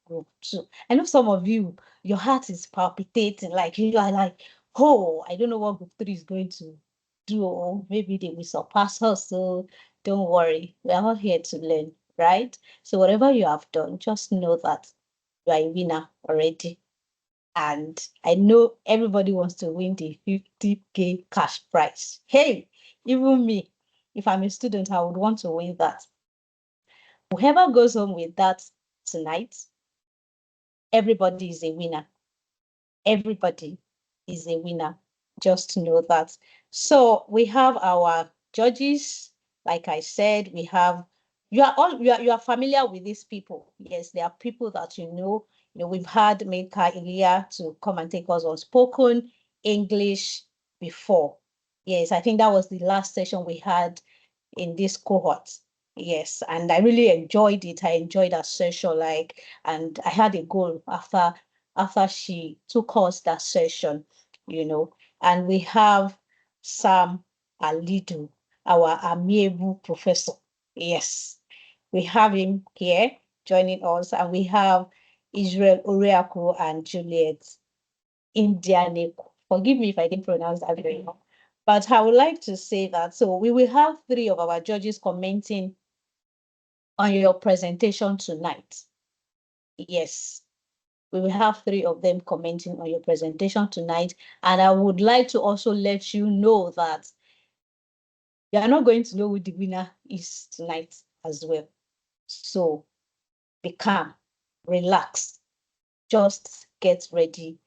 group 2. I know some of you, your heart is palpitating, like you are like, oh, I don't know what group 3 is going to do, or maybe they will surpass us. So don't worry, we are all here to learn, right? So whatever you have done, just know that you are a winner already. And I know everybody wants to win the 50K cash prize. Hey, even me, if I'm a student, I would want to win that. Whoever goes home with that tonight, everybody is a winner. Everybody is a winner. Just know that. So we have our judges. Like I said, we have you are familiar with these people. Yes, they are people that you know. You know, we've had Meka Ilya to come and take us on spoken English before. Yes, I think that was the last session we had in this cohort. Yes, and I really enjoyed it. I enjoyed that session, like, and I had a goal after she took us that session, you know. And we have Sam Alidu, our amiable professor. Yes, we have him here joining us, and we have Israel Oriako and Juliet Indianico. Forgive me if I didn't pronounce that very well. But I would like to say that so we will have 3 of our judges commenting on your presentation tonight. Yes, we will have 3 of them commenting on your presentation tonight. And I would like to also let you know that you are not going to know who the winner is tonight as well. So be calm, relax, just get ready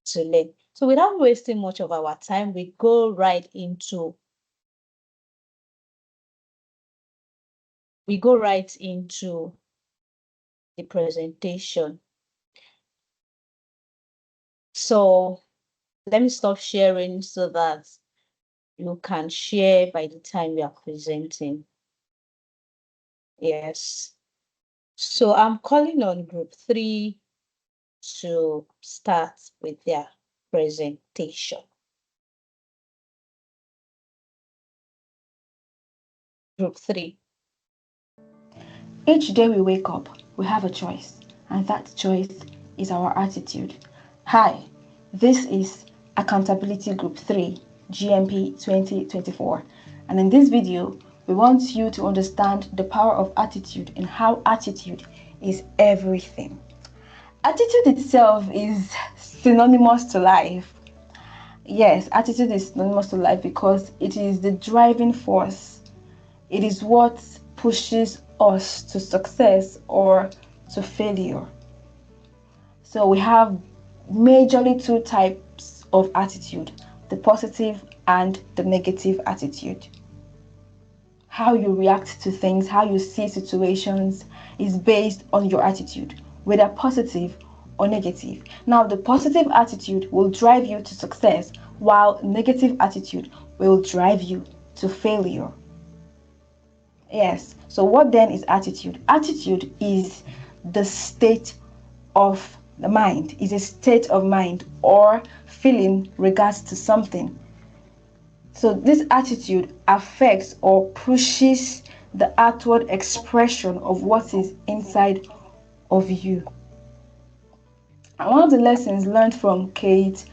to learn. So without wasting much of our time, we go right into the presentation. So let me stop sharing so that you can share by the time we are presenting. Yes. So I'm calling on group 3 to start with their presentation. Group 3. Each day we wake up, we have a choice, and that choice is our attitude. Hi, this is Accountability Group 3, GMP 2024, and in this video, we want you to understand the power of attitude and how attitude is everything. Attitude itself is synonymous to life. Yes, attitude is synonymous to life because it is the driving force. It is what pushes us to success or to failure. So we have majorly 2 types of attitude, the positive and the negative attitude. How you react to things, how you see situations is based on your attitude, whether positive or negative. Now, the positive attitude will drive you to success, while negative attitude will drive you to failure. Yes, so what then is attitude? Attitude is the state of the mind, is a state of mind or feeling regards to something. So this attitude affects or pushes the outward expression of what is inside of you. And one of the lessons learned from Kate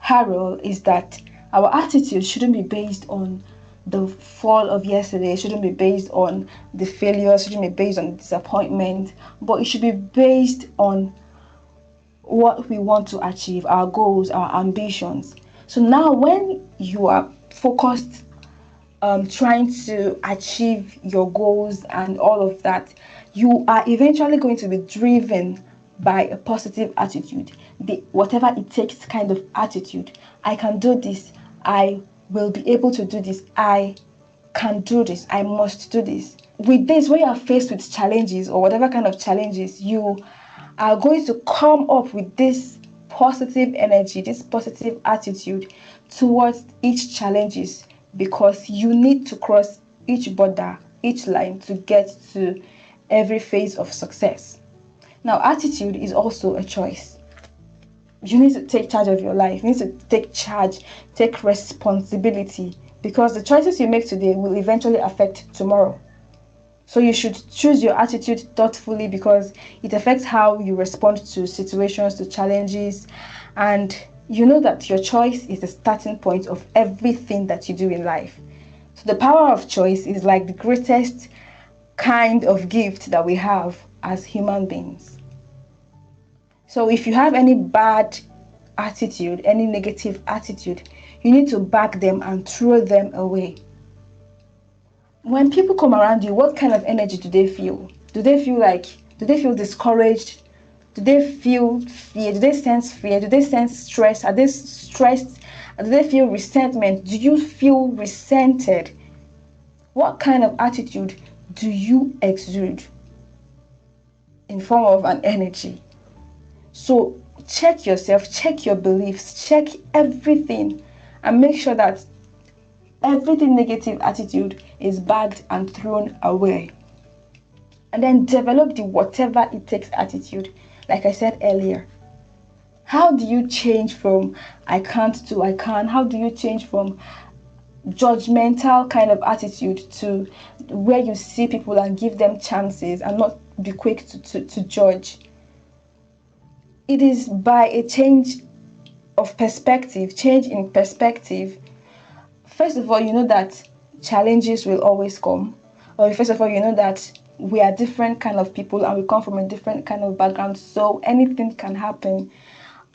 Harrell is that our attitude shouldn't be based on the fall of yesterday, shouldn't be based on the failure, shouldn't be based on disappointment, but it should be based on what we want to achieve, our goals, our ambitions. So now when you are focused trying to achieve your goals and all of that, you are eventually going to be driven by a positive attitude, the whatever it takes kind of attitude. I can do this. I will be able to do this. I can do this. I must do this. With this, when you are faced with challenges or whatever kind of challenges, you are going to come up with this positive energy, this positive attitude towards each challenges, because you need to cross each border, each line to get to every phase of success. Now, attitude is also a choice. You need to take charge of your life. You need to take charge, take responsibility, because the choices you make today will eventually affect tomorrow. So you should choose your attitude thoughtfully because it affects how you respond to situations, to challenges, and you know that your choice is the starting point of everything that you do in life. So the power of choice is like the greatest kind of gift that we have as human beings. So if you have any bad attitude, any negative attitude, you need to back them and throw them away. When people come around you, what kind of energy do they feel? Do they feel discouraged? Do they feel fear? Do they sense fear? Do they sense stress? Are they stressed? Do they feel resentment? Do you feel resented? What kind of attitude do you exude in form of an energy? So check yourself, check your beliefs, check everything, and make sure that everything negative attitude is bagged and thrown away. And then develop the whatever it takes attitude. Like I said earlier, how do you change from I can't to I can? How do you change from judgmental kind of attitude to where you see people and give them chances and not be quick to judge? It is by a change of perspective, change in perspective. First of all, you know that challenges will always come. Or first of all, you know that we are different kind of people and we come from a different kind of background. So anything can happen.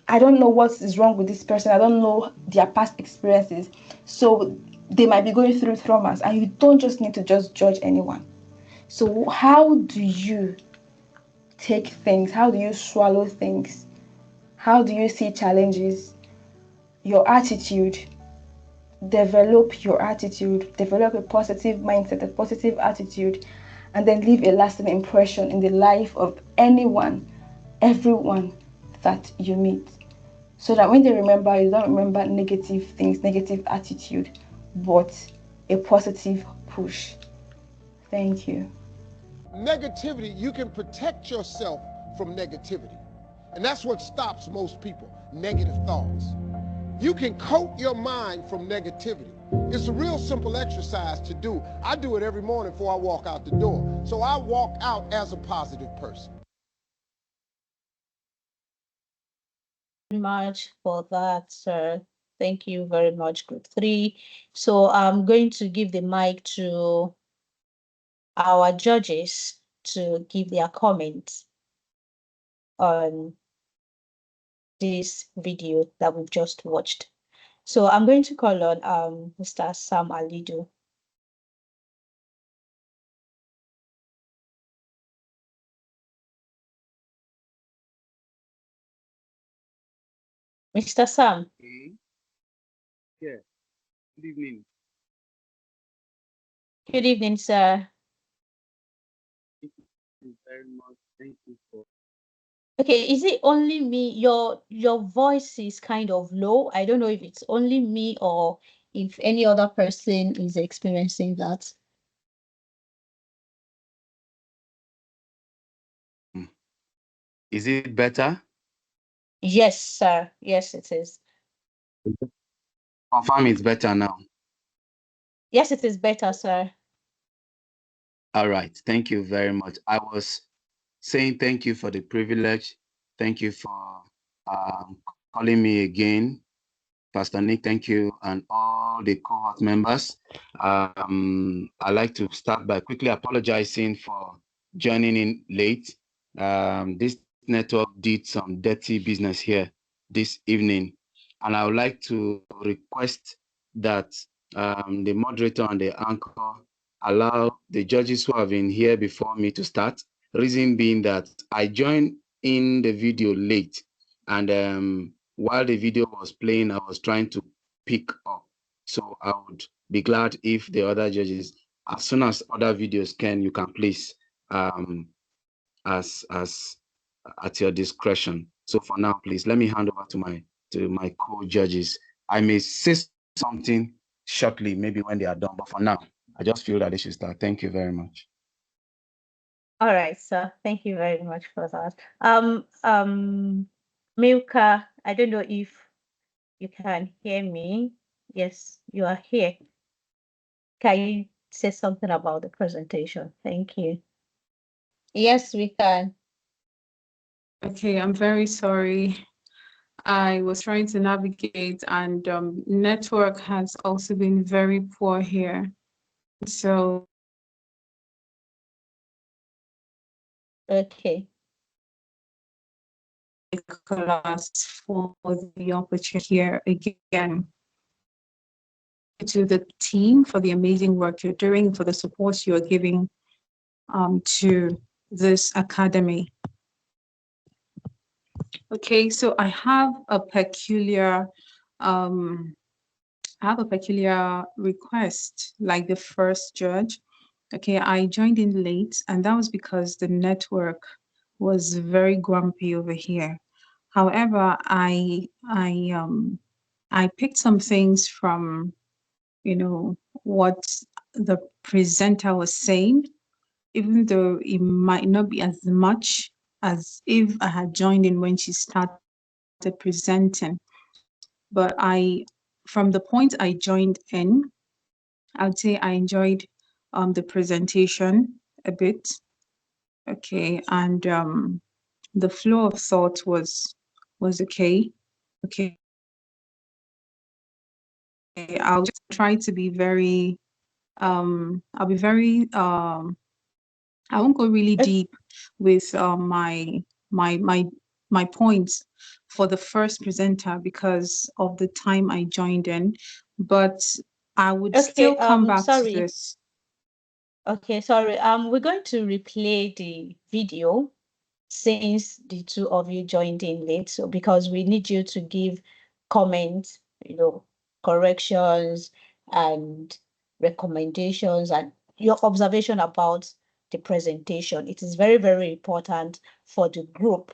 I don't know what is wrong with this person. I don't know their past experiences. So they might be going through traumas and you don't just need to just judge anyone. So how do you take things? How do you swallow things? How do you see challenges? Your attitude. Develop your attitude, develop a positive mindset, a positive attitude, and then leave a lasting impression in the life of anyone, everyone that you meet. So that when they remember, you don't remember negative things, negative attitude, but a positive push. Thank you. Negativity, you can protect yourself from negativity. And that's what stops most people, negative thoughts. You can coat your mind from negativity. It's a real simple exercise to do. I do it every morning before I walk out the door. So I walk out as a positive person. Much for that, sir. Thank you very much, group three. So I'm going to give the mic to our judges to give their comments on this video that we've just watched. So I'm going to call on Mr. Sam Alido. Mr. Sam. Okay. Yeah. Good evening. Good evening, sir. Thank you very much. Thank you for. Okay, is it only me? Your voice is kind of low. I don't know if it's only me or if any other person is experiencing that. Is it better? Yes, sir. Yes, it is. Confirm it's better now. Yes, it is better, sir. All right. Thank you very much. I was saying thank you for the privilege. Thank you for calling me again. Pastor Nick, thank you, and all the cohort members. I'd like to start by quickly apologizing for joining in late. This network did some dirty business here this evening, and I would like to request that the moderator and the anchor allow the judges who have been here before me to start. Reason being that I joined in the video late, and while the video was playing, I was trying to pick up. So I would be glad if the other judges, as soon as other videos can, you can please as at your discretion. So for now, please let me hand over to my co-judges. I may say something shortly, maybe when they are done, but for now, I just feel that they should start. Thank you very much. All right, sir. Thank you very much for that. Milka, I don't know if you can hear me. Yes, you are here. Can you say something about the presentation. Thank you. Yes, we can. Okay, I'm very sorry. I was trying to navigate, and network has also been very poor here. So Okay. Nicholas, for the opportunity here again. To the team for the amazing work you're doing, for the support you're giving to this academy. Okay, so I have a peculiar request, like the first judge. Okay, I joined in late, and that was because the network was very grumpy over here. However, I picked some things from, what the presenter was saying, even though it might not be as much as if I had joined in when she started presenting. But from the point I joined in, I would say I enjoyed the presentation a bit. Okay, and the flow of thought was okay. Okay, I'll just try to be very I'll be very I won't go really deep with my points for the first presenter because of the time I joined in, but I would Okay, still come back to sorry. this. Okay, sorry. We're going to replay the video since the two of you joined in late. So because we need you to give comments, corrections and recommendations and your observation about the presentation. It is very, very important for the group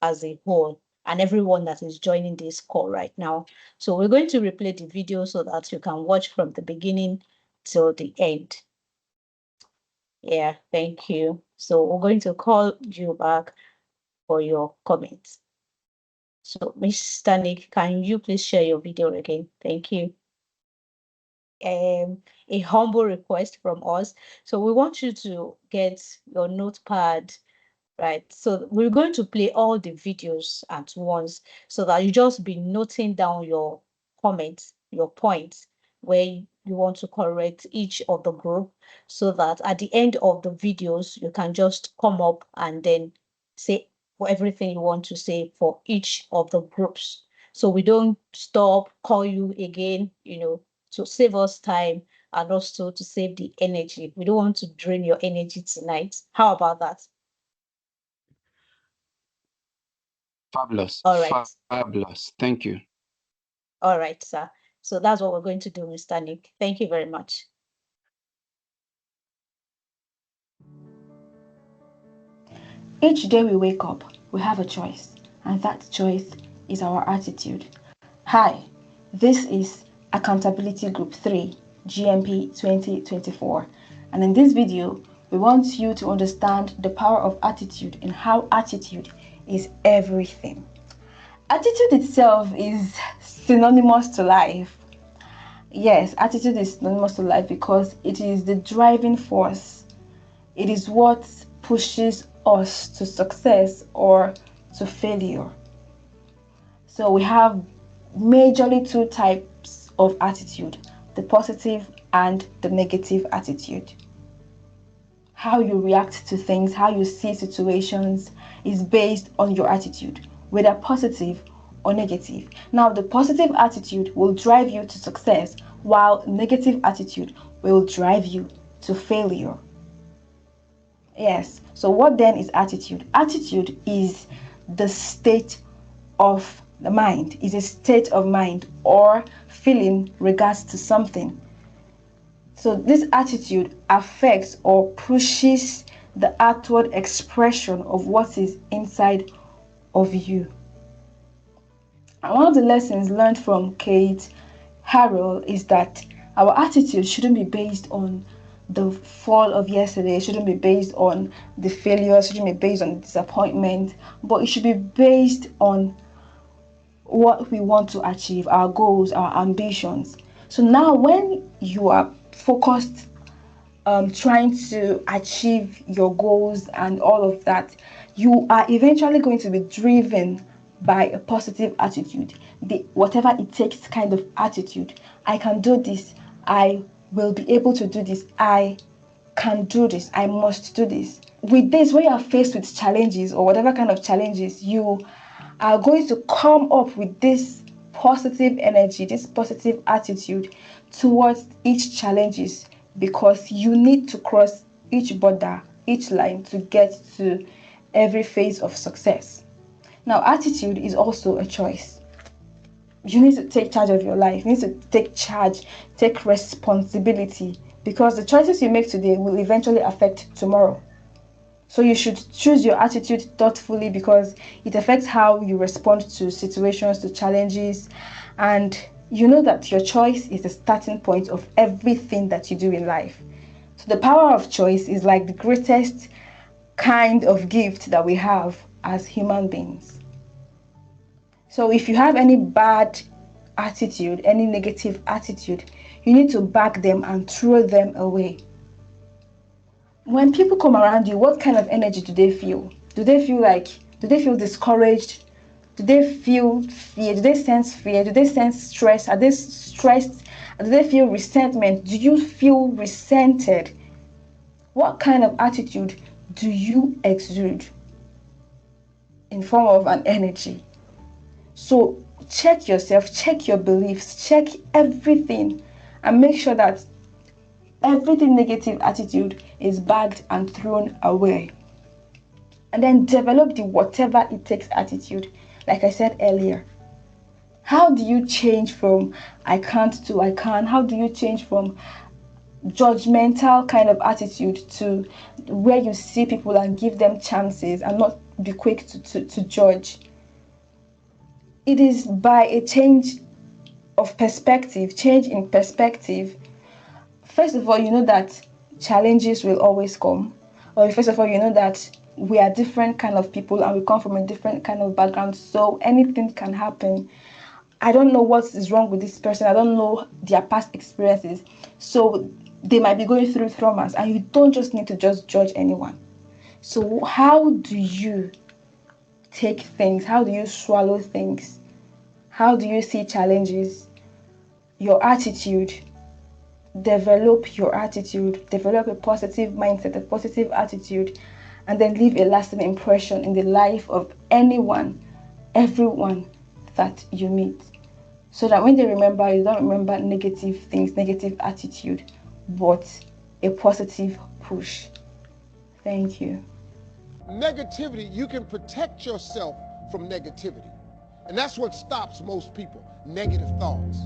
as a whole and everyone that is joining this call right now. So we're going to replay the video so that you can watch from the beginning till the end. Yeah, thank you. So we're going to call you back for your comments. So, Mr. Nick, can you please share your video again? Thank you. A humble request from us. So we want you to get your notepad, right? So we're going to play all the videos at once so that you just be noting down your comments, your points, where you want to correct each of the group so that at the end of the videos, you can just come up and then say everything you want to say for each of the groups. So we don't stop, call you again, to save us time and also to save the energy. We don't want to drain your energy tonight. How about that? Fabulous. All right. Fabulous. Thank you. All right, sir. So that's what we're going to do, Mr. Nick. Thank you very much. Each day we wake up, we have a choice, and that choice is our attitude. Hi, this is Accountability Group 3, GMP 2024, and in this video, we want you to understand the power of attitude and how attitude is everything. Attitude itself is synonymous to life. Yes, attitude is synonymous to life because it is the driving force. It is what pushes us to success or to failure. So we have majorly two types of attitude, the positive and the negative attitude. How you react to things, how you see situations is based on your attitude, whether positive or negative. Now, the positive attitude will drive you to success, while negative attitude will drive you to failure. Yes. So what then is attitude? Attitude is the state of the mind, is a state of mind or feeling regards to something. So this attitude affects or pushes the outward expression of what is inside of you. And one of the lessons learned from Kate Harrell is that our attitude shouldn't be based on the fall of yesterday, it shouldn't be based on the failure, it shouldn't be based on the disappointment, but it should be based on what we want to achieve, our goals, our ambitions. So now when you are focused trying to achieve your goals and all of that, you are eventually going to be driven by a positive attitude, the whatever it takes kind of attitude. I can do this. I will be able to do this. I can do this. I must do this. With this, when you are faced with challenges or whatever kind of challenges, you are going to come up with this positive energy, this positive attitude towards each challenges, because you need to cross each border, each line to get to every phase of success. Now, attitude is also a choice. You need to take charge of your life. You need to take charge, take responsibility, because the choices you make today will eventually affect tomorrow. So you should choose your attitude thoughtfully, because it affects how you respond to situations, to challenges, and you know that your choice is the starting point of everything that you do in life. So the power of choice is like the greatest kind of gift that we have as human beings. So if you have any bad attitude, any negative attitude, you need to back them and throw them away. When people come around you, what kind of energy do they feel? Do they feel discouraged? Do they feel fear? Do they sense fear? Do they sense stress? Are they stressed? Do they feel resentment? Do you feel resented? What kind of attitude do you exude in form of an energy? So check yourself, check your beliefs, check everything, and make sure that everything negative attitude is bagged and thrown away. And then develop the whatever it takes attitude. Like I said earlier, how do you change from I can't to I can? How do you change from judgmental kind of attitude to where you see people and give them chances and not be quick to judge? It is by a change of perspective, change in perspective. First of all, you know that challenges will always come. Or first of all, you know that we are different kind of people and we come from a different kind of background, so anything can happen. I don't know what is wrong with this person. I don't know their past experiences. So they might be going through traumas, and you don't just need to just judge anyone. So how do you take things? How do you swallow things? How do you see challenges? Your attitude. Develop your attitude, develop a positive mindset, a positive attitude, and then leave a lasting impression in the life of anyone, everyone that you meet. So that when they remember, you don't remember negative things, negative attitude, but a positive push. Thank you. Negativity, you can protect yourself from negativity. And that's what stops most people, negative thoughts.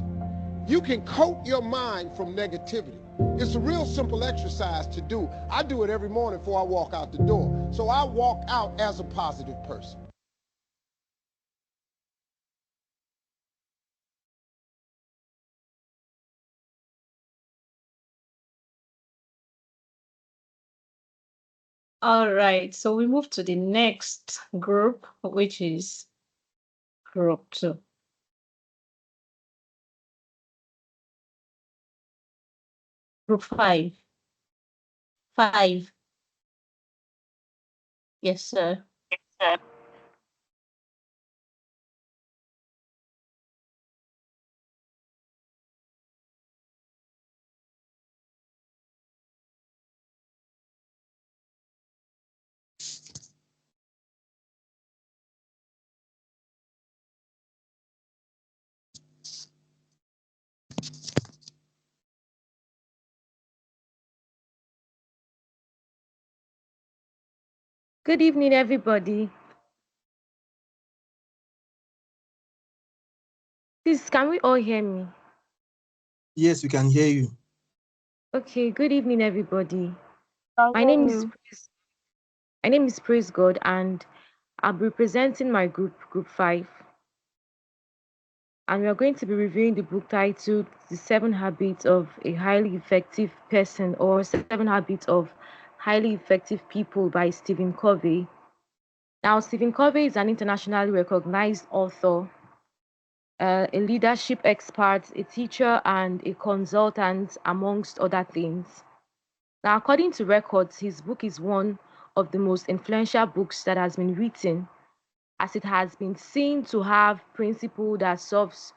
You can coat your mind from negativity. It's a real simple exercise to do. I do it every morning before I walk out the door. So I walk out as a positive person. All right, so we move to the next group, which is group two. Group five. Five. Yes, sir. Good evening, everybody. Please, can we all hear me? Yes, we can hear you. Okay, good evening, everybody. I My hear name is you. my name is Praise God, and I'll be representing my group, Group 5. And we are going to be reviewing the book titled The 7 Habits of a Highly Effective Person, or 7 Habits of Highly Effective People by Stephen Covey. Now, Stephen Covey is an internationally recognized author, a leadership expert, a teacher, and a consultant, amongst other things. Now, according to records, his book is one of the most influential books that has been written, as it has been seen to have principle that solves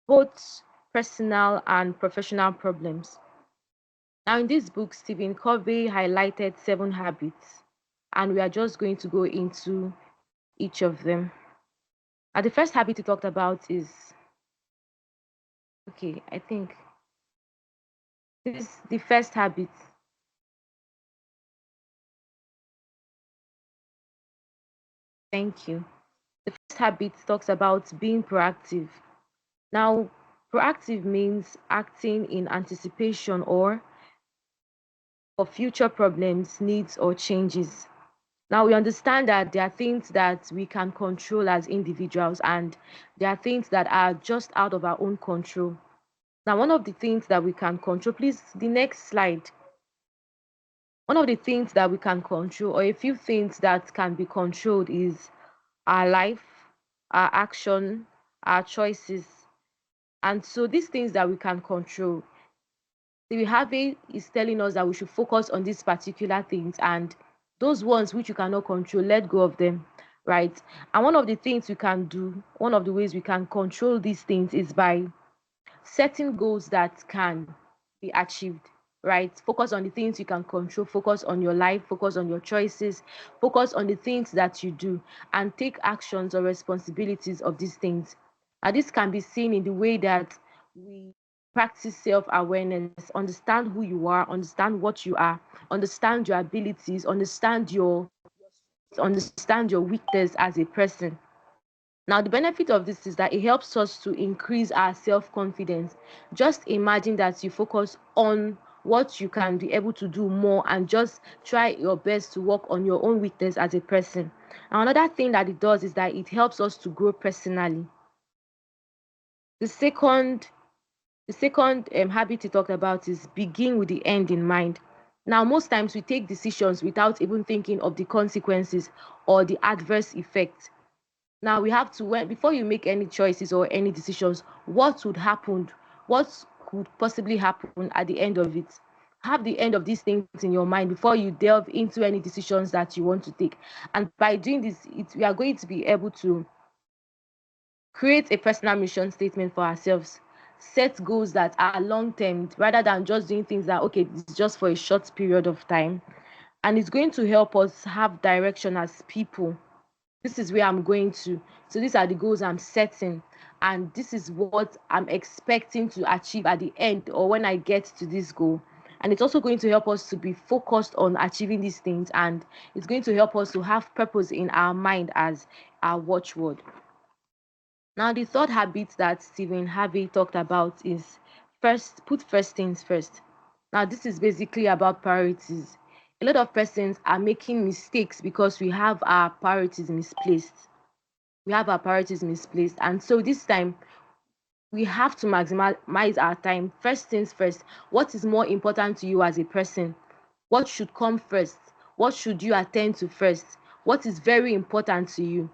both personal and professional problems. Now, in this book, Stephen Covey highlighted 7 habits, and we are just going to go into each of them. Now, the first habit he talked about is okay, I think this the first habit. Thank you. The first habit talks about being proactive. Now, proactive means acting in anticipation or for future problems, needs, or changes. Now, we understand that there are things that we can control as individuals, and there are things that are just out of our own control. Now, one of the things that we can control, please, the next slide. One of the things that we can control, or a few things that can be controlled, is our life, our action, our choices. And so, these things that we can control, the Harvey is telling us that we should focus on these particular things, and those ones which you cannot control, let go of them, right? And one of the things we can do, one of the ways we can control these things is by setting goals that can be achieved, right? Focus on the things you can control, focus on your life, focus on your choices, focus on the things that you do, and take actions or responsibilities of these things. And this can be seen in the way that we practice self-awareness, understand who you are, understand what you are, understand your abilities, understand your strengths, understand your weakness as a person. Now, the benefit of this is that it helps us to increase our self confidence. Just imagine that you focus on what you can be able to do more and just try your best to work on your own weakness as a person. Now, another thing that it does is that it helps us to grow personally. The second, the second habit he talked about is begin with the end in mind. Now, most times we take decisions without even thinking of the consequences or the adverse effects. Now we have to, when before you make any choices or any decisions, what would happen, what could possibly happen at the end of it. Have the end of these things in your mind before you delve into any decisions that you want to take. And by doing this, we are going to be able to create a personal mission statement for ourselves, set goals that are long term rather than just doing things that, okay, this is just for a short period of time. And it's going to help us have direction as people. This is where I'm going to. So these are the goals I'm setting, and this is what I'm expecting to achieve at the end or when I get to this goal. And it's also going to help us to be focused on achieving these things, and it's going to help us to have purpose in our mind as our watchword. Now, the third habit that Stephen Harvey talked about is first, put first things first. Now, this is basically about priorities. A lot of persons are making mistakes because we have our priorities misplaced. We have our priorities misplaced. And so this time, we have to maximize our time. First things first. What is more important to you as a person? What should come first? What should you attend to first? What is very important to you?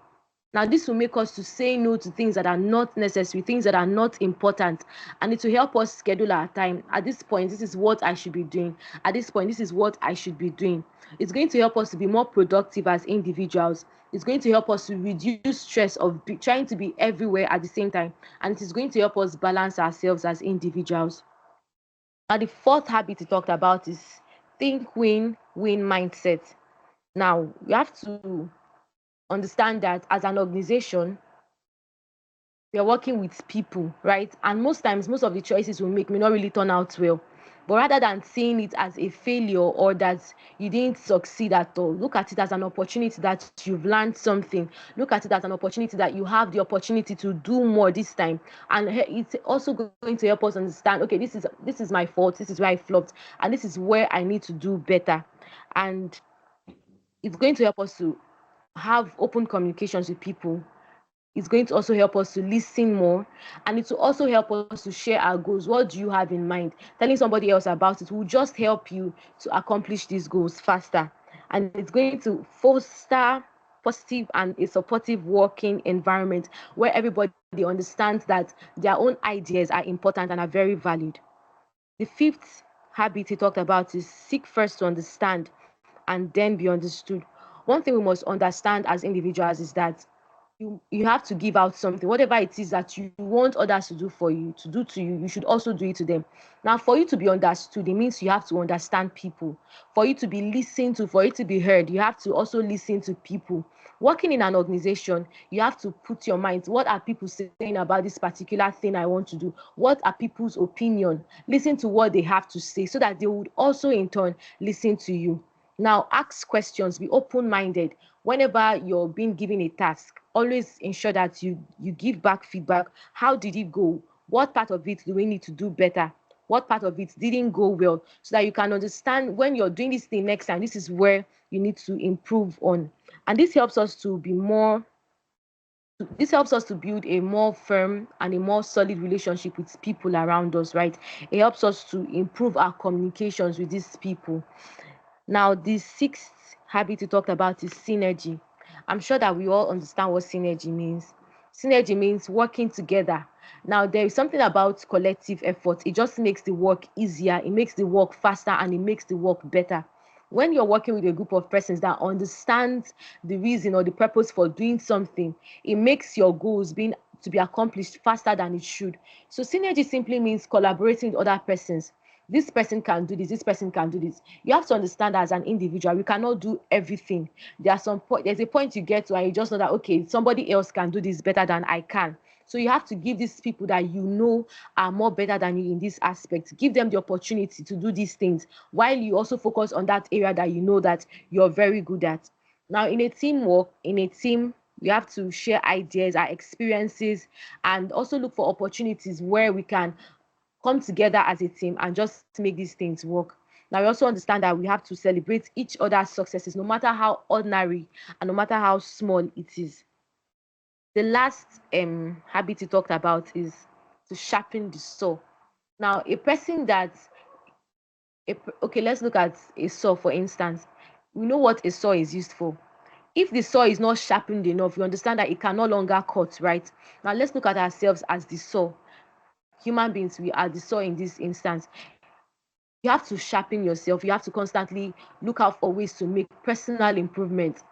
Now, this will make us to say no to things that are not necessary, things that are not important, and it will help us schedule our time. At this point, this is what I should be doing. At this point, this is what I should be doing. It's going to help us to be more productive as individuals. It's going to help us to reduce stress of trying to be everywhere at the same time, and it is going to help us balance ourselves as individuals. Now, the fourth habit we talked about is think win mindset. Now, we have to understand that as an organization, we are working with people, right? And most times, most of the choices we make may not really turn out well. But rather than seeing it as a failure or that you didn't succeed at all, look at it as an opportunity that you've learned something. Look at it as an opportunity that you have the opportunity to do more this time. And it's also going to help us understand, okay, this is my fault, this is where I flopped, and this is where I need to do better. And it's going to help us to have open communications with people. It's going to also help us to listen more, and it will also help us to share our goals. What do you have in mind? Telling somebody else about it will just help you to accomplish these goals faster, and it's going to foster positive and a supportive working environment where everybody understands that their own ideas are important and are very valued. The fifth habit he talked about is seek first to understand and then be understood. One thing we must understand as individuals is that you have to give out something, whatever it is that you want others to do for you, to do to you, you should also do it to them. Now, for you to be understood, it means you have to understand people. For you to be listened to, for you to be heard, you have to also listen to people. Working in an organization, you have to put your mind, what are people saying about this particular thing I want to do? What are people's opinion? Listen to what they have to say so that they would also in turn listen to you. Now, ask questions, be open minded. Whenever you're being given a task, always ensure that you give back feedback. How did it go? What part of it do we need to do better? What part of it didn't go well? So that you can understand when you're doing this thing next time, this is where you need to improve on. And this helps us to be more this helps us to build a more firm and a more solid relationship with people around us, right? It helps us to improve our communications with these people. Now, the sixth habit we talked about is synergy. I'm sure that we all understand what synergy means. Synergy means working together. Now, there is something about collective effort. It just makes the work easier, it makes the work faster, and it makes the work better. When you're working with a group of persons that understand the reason or the purpose for doing something, it makes your goals being to be accomplished faster than it should. So synergy simply means collaborating with other persons. This person can do this person can do this. You have to understand that as an individual you cannot do everything. There's a point you get to and you just know that okay, somebody else can do this better than I can. So you have to give these people that you know are more better than you in this aspect, give them the opportunity to do these things while you also focus on that area that you know that you're very good at. Now, in a teamwork, in a team, we have to share ideas, our experiences, and also look for opportunities where we can come together as a team and just make these things work. Now, we also understand that we have to celebrate each other's successes, no matter how ordinary and no matter how small it is. The last habit you talked about is to sharpen the saw. Now, a person that okay, let's look at a saw for instance. We know what a saw is used for. If the saw is not sharpened enough, you understand that it can no longer cut, right? Now let's look at ourselves as the saw. Human beings, we are the saw in this instance. You have to sharpen yourself. You have to constantly look out for ways to make personal improvement.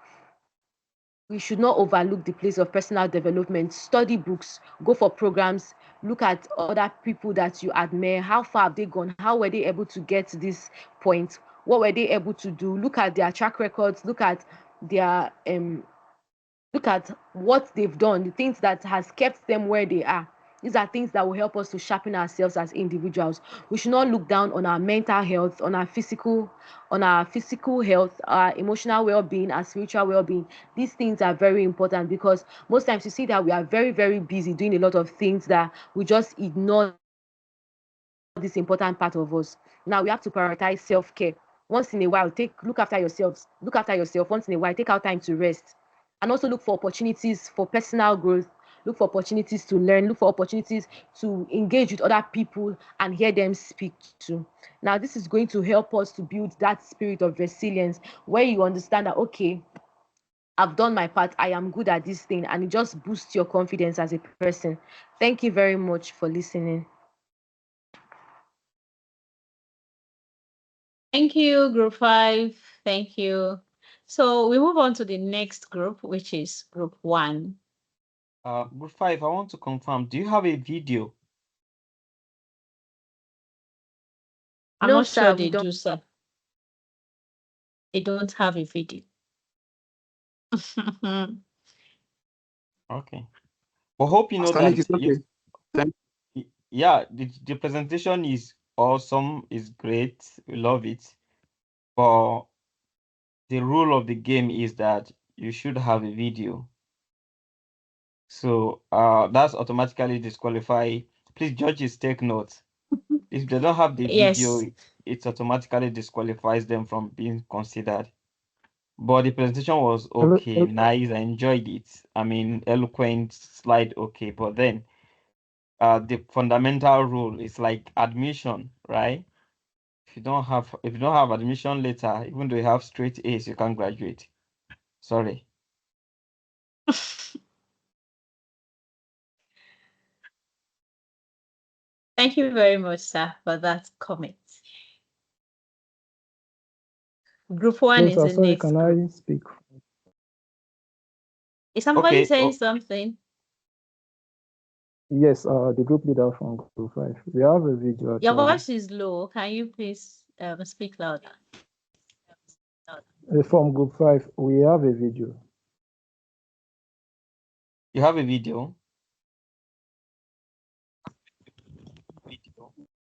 We should not overlook the place of personal development. Study books, go for programs, look at other people that you admire. How far have they gone? How were they able to get to this point? What were they able to do? Look at their track records, their look at what they've done, the things that has kept them where they are. These are things that will help us to sharpen ourselves as individuals. We should not look down on our mental health, on our physical health, our emotional well-being, our spiritual well-being. These things are very important because most times you see that we are very, very busy doing a lot of things that we just ignore this important part of us. Now we have to prioritize self-care. Once in a while, look after yourself. Once in a while, take out time to rest and also look for opportunities for personal growth, look for opportunities to learn, look for opportunities to engage with other people and hear them speak too. Now, this is going to help us to build that spirit of resilience where you understand that, okay, I've done my part, I am good at this thing, and it just boosts your confidence as a person. Thank you very much for listening. Thank you, group five. Thank you. So we move on to the next group, which is group one. Group 5, I want to confirm, do you have a video? I'm No, not sure sir, we they don't. do, sir. They don't have a video. Okay. But hope you know Pastor Nick, that it's okay. Thank yeah, the presentation is awesome, is great, we love it. But the rule of the game is that you should have a video. So that's automatically disqualify. Please, judges, take note. If they don't have the video, Yes. it automatically disqualifies them from being considered. But the presentation was okay, nice. I enjoyed it. I mean, eloquent, slide okay. But then the fundamental rule is like admission, right? If you don't have admission later, even though you have straight A's, you can't graduate. Sorry. Thank you very much, sir, for that comment. Group one No, is sir, the sorry, next can group. I speak? Is somebody Okay. saying something? Yes, the group leader from group 5. We have a video Your actually. voice is low. Can you please speak louder? From group 5, we have a video. You have a video.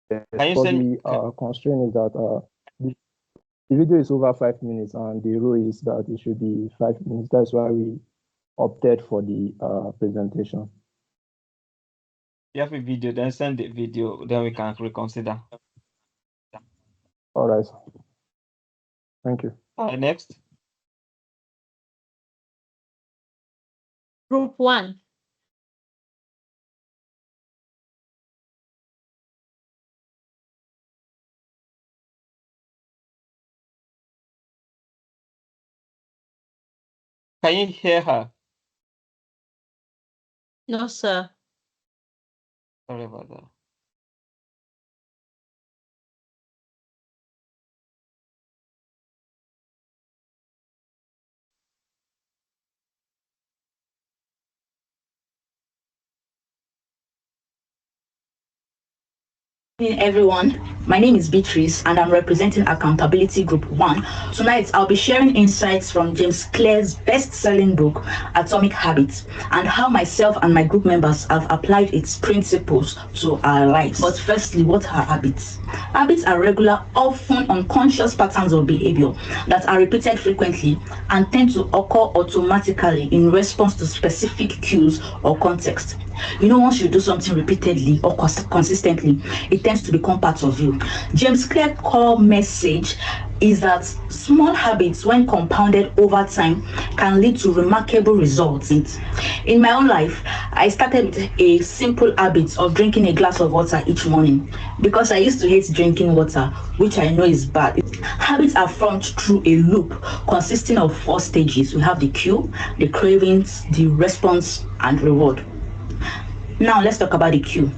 Can you But send? the constraint is that the video is over 5 minutes, and the rule is that it should be 5 minutes. That's why we opted for the presentation. You have a video, then send the video, then we can reconsider. All right. Thank you. Next. Group one. Can you hear her? No, sir. Sorry about that. Good evening, everyone. My name is Beatrice and I'm representing Accountability Group 1. Tonight, I'll be sharing insights from James Clear's best-selling book, Atomic Habits, and how myself and my group members have applied its principles to our lives. But firstly, what are habits? Habits are regular, often unconscious patterns of behavior that are repeated frequently and tend to occur automatically in response to specific cues or context. You know, once you do something repeatedly or consistently, it tends to become part of you. James Clear's core message is that small habits, when compounded over time, can lead to remarkable results. In my own life, I started with a simple habit of drinking a glass of water each morning because I used to hate drinking water, which I know is bad. Habits are formed through a loop consisting of 4 stages. We have the cue, the cravings, the response, and reward. Now let's talk about the cue.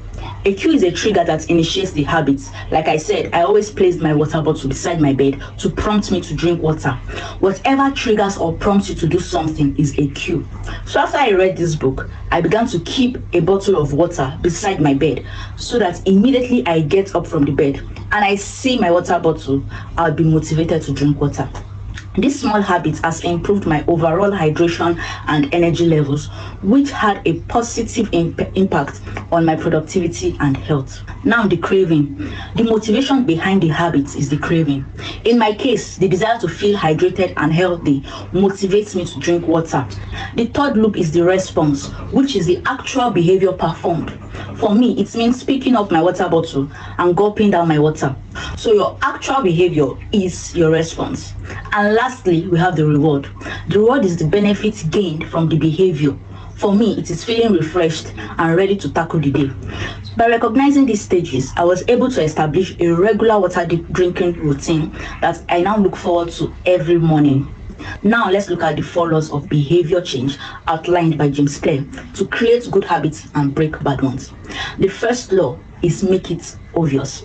A cue is a trigger that initiates the habit. Like I said, I always placed my water bottle beside my bed to prompt me to drink water. Whatever triggers or prompts you to do something is a cue. So after I read this book, I began to keep a bottle of water beside my bed so that immediately I get up from the bed and I see my water bottle, I'll be motivated to drink water. This small habit has improved my overall hydration and energy levels, which had a positive impact on my productivity and health. Now, the craving. The motivation behind the habit is the craving. In my case, the desire to feel hydrated and healthy motivates me to drink water. The third loop is the response, which is the actual behavior performed. For me, it means picking up my water bottle and gulping down my water. So your actual behavior is your response. And lastly, we have the reward. The reward is the benefits gained from the behavior. For me, it is feeling refreshed and ready to tackle the day. By recognizing these stages, I was able to establish a regular water drinking routine that I now look forward to every morning. Now let's look at the 4 laws of behavior change outlined by James Clear to create good habits and break bad ones. The first law is make it obvious.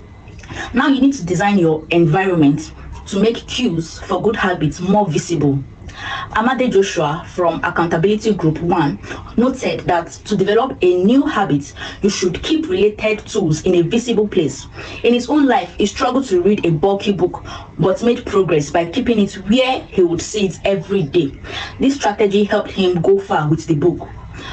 Now you need to design your environment to make cues for good habits more visible. Amade Joshua from Accountability Group 1 noted that to develop a new habit, you should keep related tools in a visible place. In his own life, he struggled to read a bulky book but made progress by keeping it where he would see it every day. This strategy helped him go far with the book.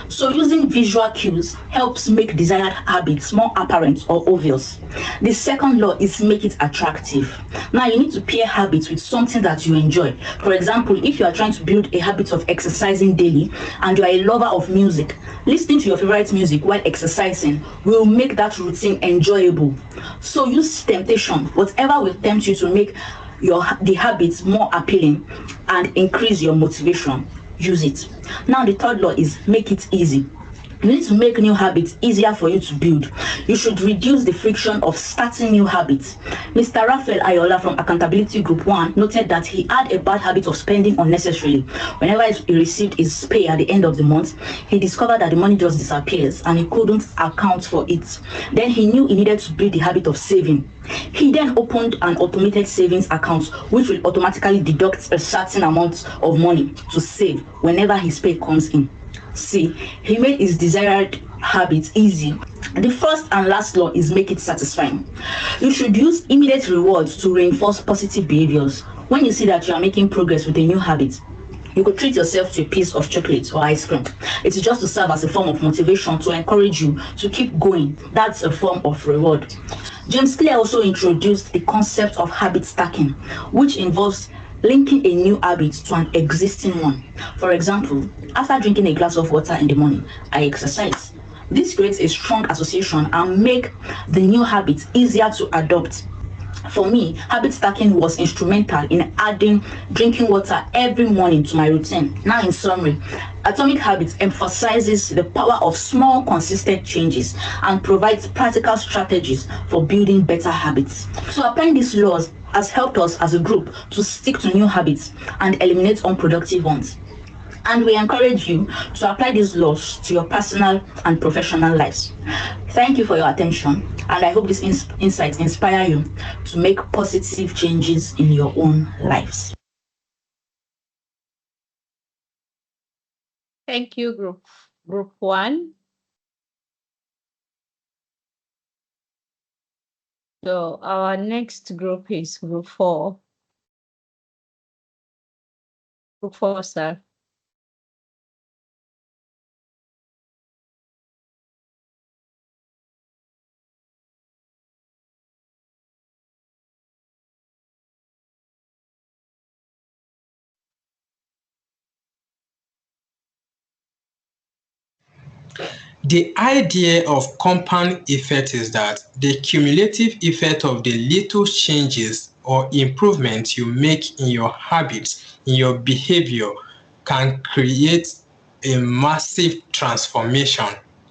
So using visual cues helps make desired habits more apparent or obvious. The second law is make it attractive. Now you need to pair habits with something that you enjoy. For example, if you are trying to build a habit of exercising daily and you are a lover of music, listening to your favorite music while exercising will make that routine enjoyable. So use temptation, whatever will tempt you to make the habits more appealing and increase your motivation. Use it. Now the third law is make it easy. You need to make new habits easier for you to build. You should reduce the friction of starting new habits. Mr. Raphael Ayola from Accountability Group 1 noted that he had a bad habit of spending unnecessarily. Whenever he received his pay at the end of the month, he discovered that the money just disappears and he couldn't account for it. Then he knew he needed to build the habit of saving. He then opened an automated savings account which will automatically deduct a certain amount of money to save whenever his pay comes in. See, he made his desired habits easy. The first and last law is make it satisfying. You should use immediate rewards to reinforce positive behaviors. When you see that you are making progress with a new habit, you could treat yourself to a piece of chocolate or ice cream. It is just to serve as a form of motivation to encourage you to keep going. That's a form of reward. James Clear also introduced the concept of habit stacking, which involves linking a new habit to an existing one. For example, after drinking a glass of water in the morning, I exercise. This creates a strong association and make the new habit easier to adopt. For me, habit stacking was instrumental in adding drinking water every morning to my routine. Now, in summary, Atomic Habits emphasizes the power of small, consistent changes and provides practical strategies for building better habits. So, applying these laws has helped us as a group to stick to new habits and eliminate unproductive ones. And we encourage you to apply these laws to your personal and professional lives. Thank you for your attention, and I hope these insights inspire you to make positive changes in your own lives. Thank you, group 1. So our next group is group 4. Group 4, sir. The idea of compound effect is that the cumulative effect of the little changes or improvements you make in your habits, in your behavior, can create a massive transformation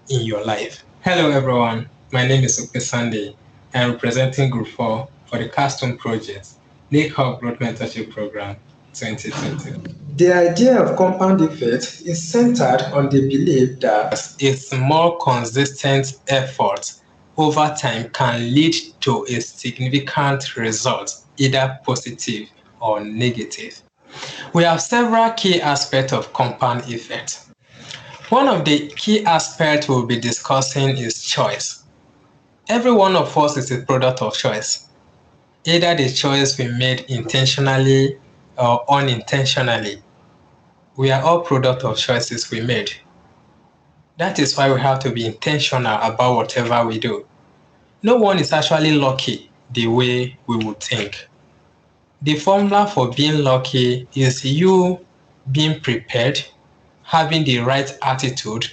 in your life. Hello everyone, my name is Upe Sunday. I am representing Group 4 for the Capstone project, Lake Hub Growth Mentorship Program 2020. The idea of compound effect is centered on the belief that a small consistent effort over time can lead to a significant result, either positive or negative. We have several key aspects of compound effect. One of the key aspects we'll be discussing is choice. Every one of us is a product of choice. Either the choice we made intentionally or unintentionally. We are all product of choices we made. That is why we have to be intentional about whatever we do. No one is actually lucky the way we would think. The formula for being lucky is you being prepared, having the right attitude,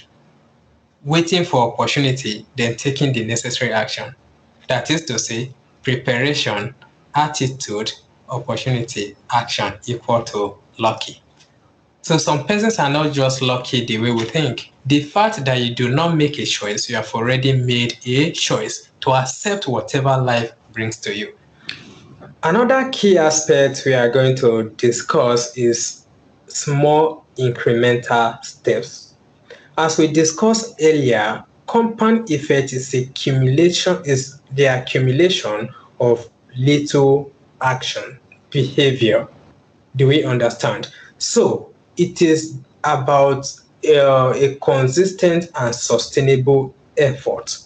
waiting for opportunity, then taking the necessary action. That is to say, preparation, attitude, opportunity, action equal to lucky. So some persons are not just lucky the way we think. The fact that you do not make a choice, you have already made a choice to accept whatever life brings to you. Another key aspect we are going to discuss is small incremental steps. As we discussed earlier, compound effect is the accumulation of little action, behavior. Do we understand? So it is about a consistent and sustainable effort.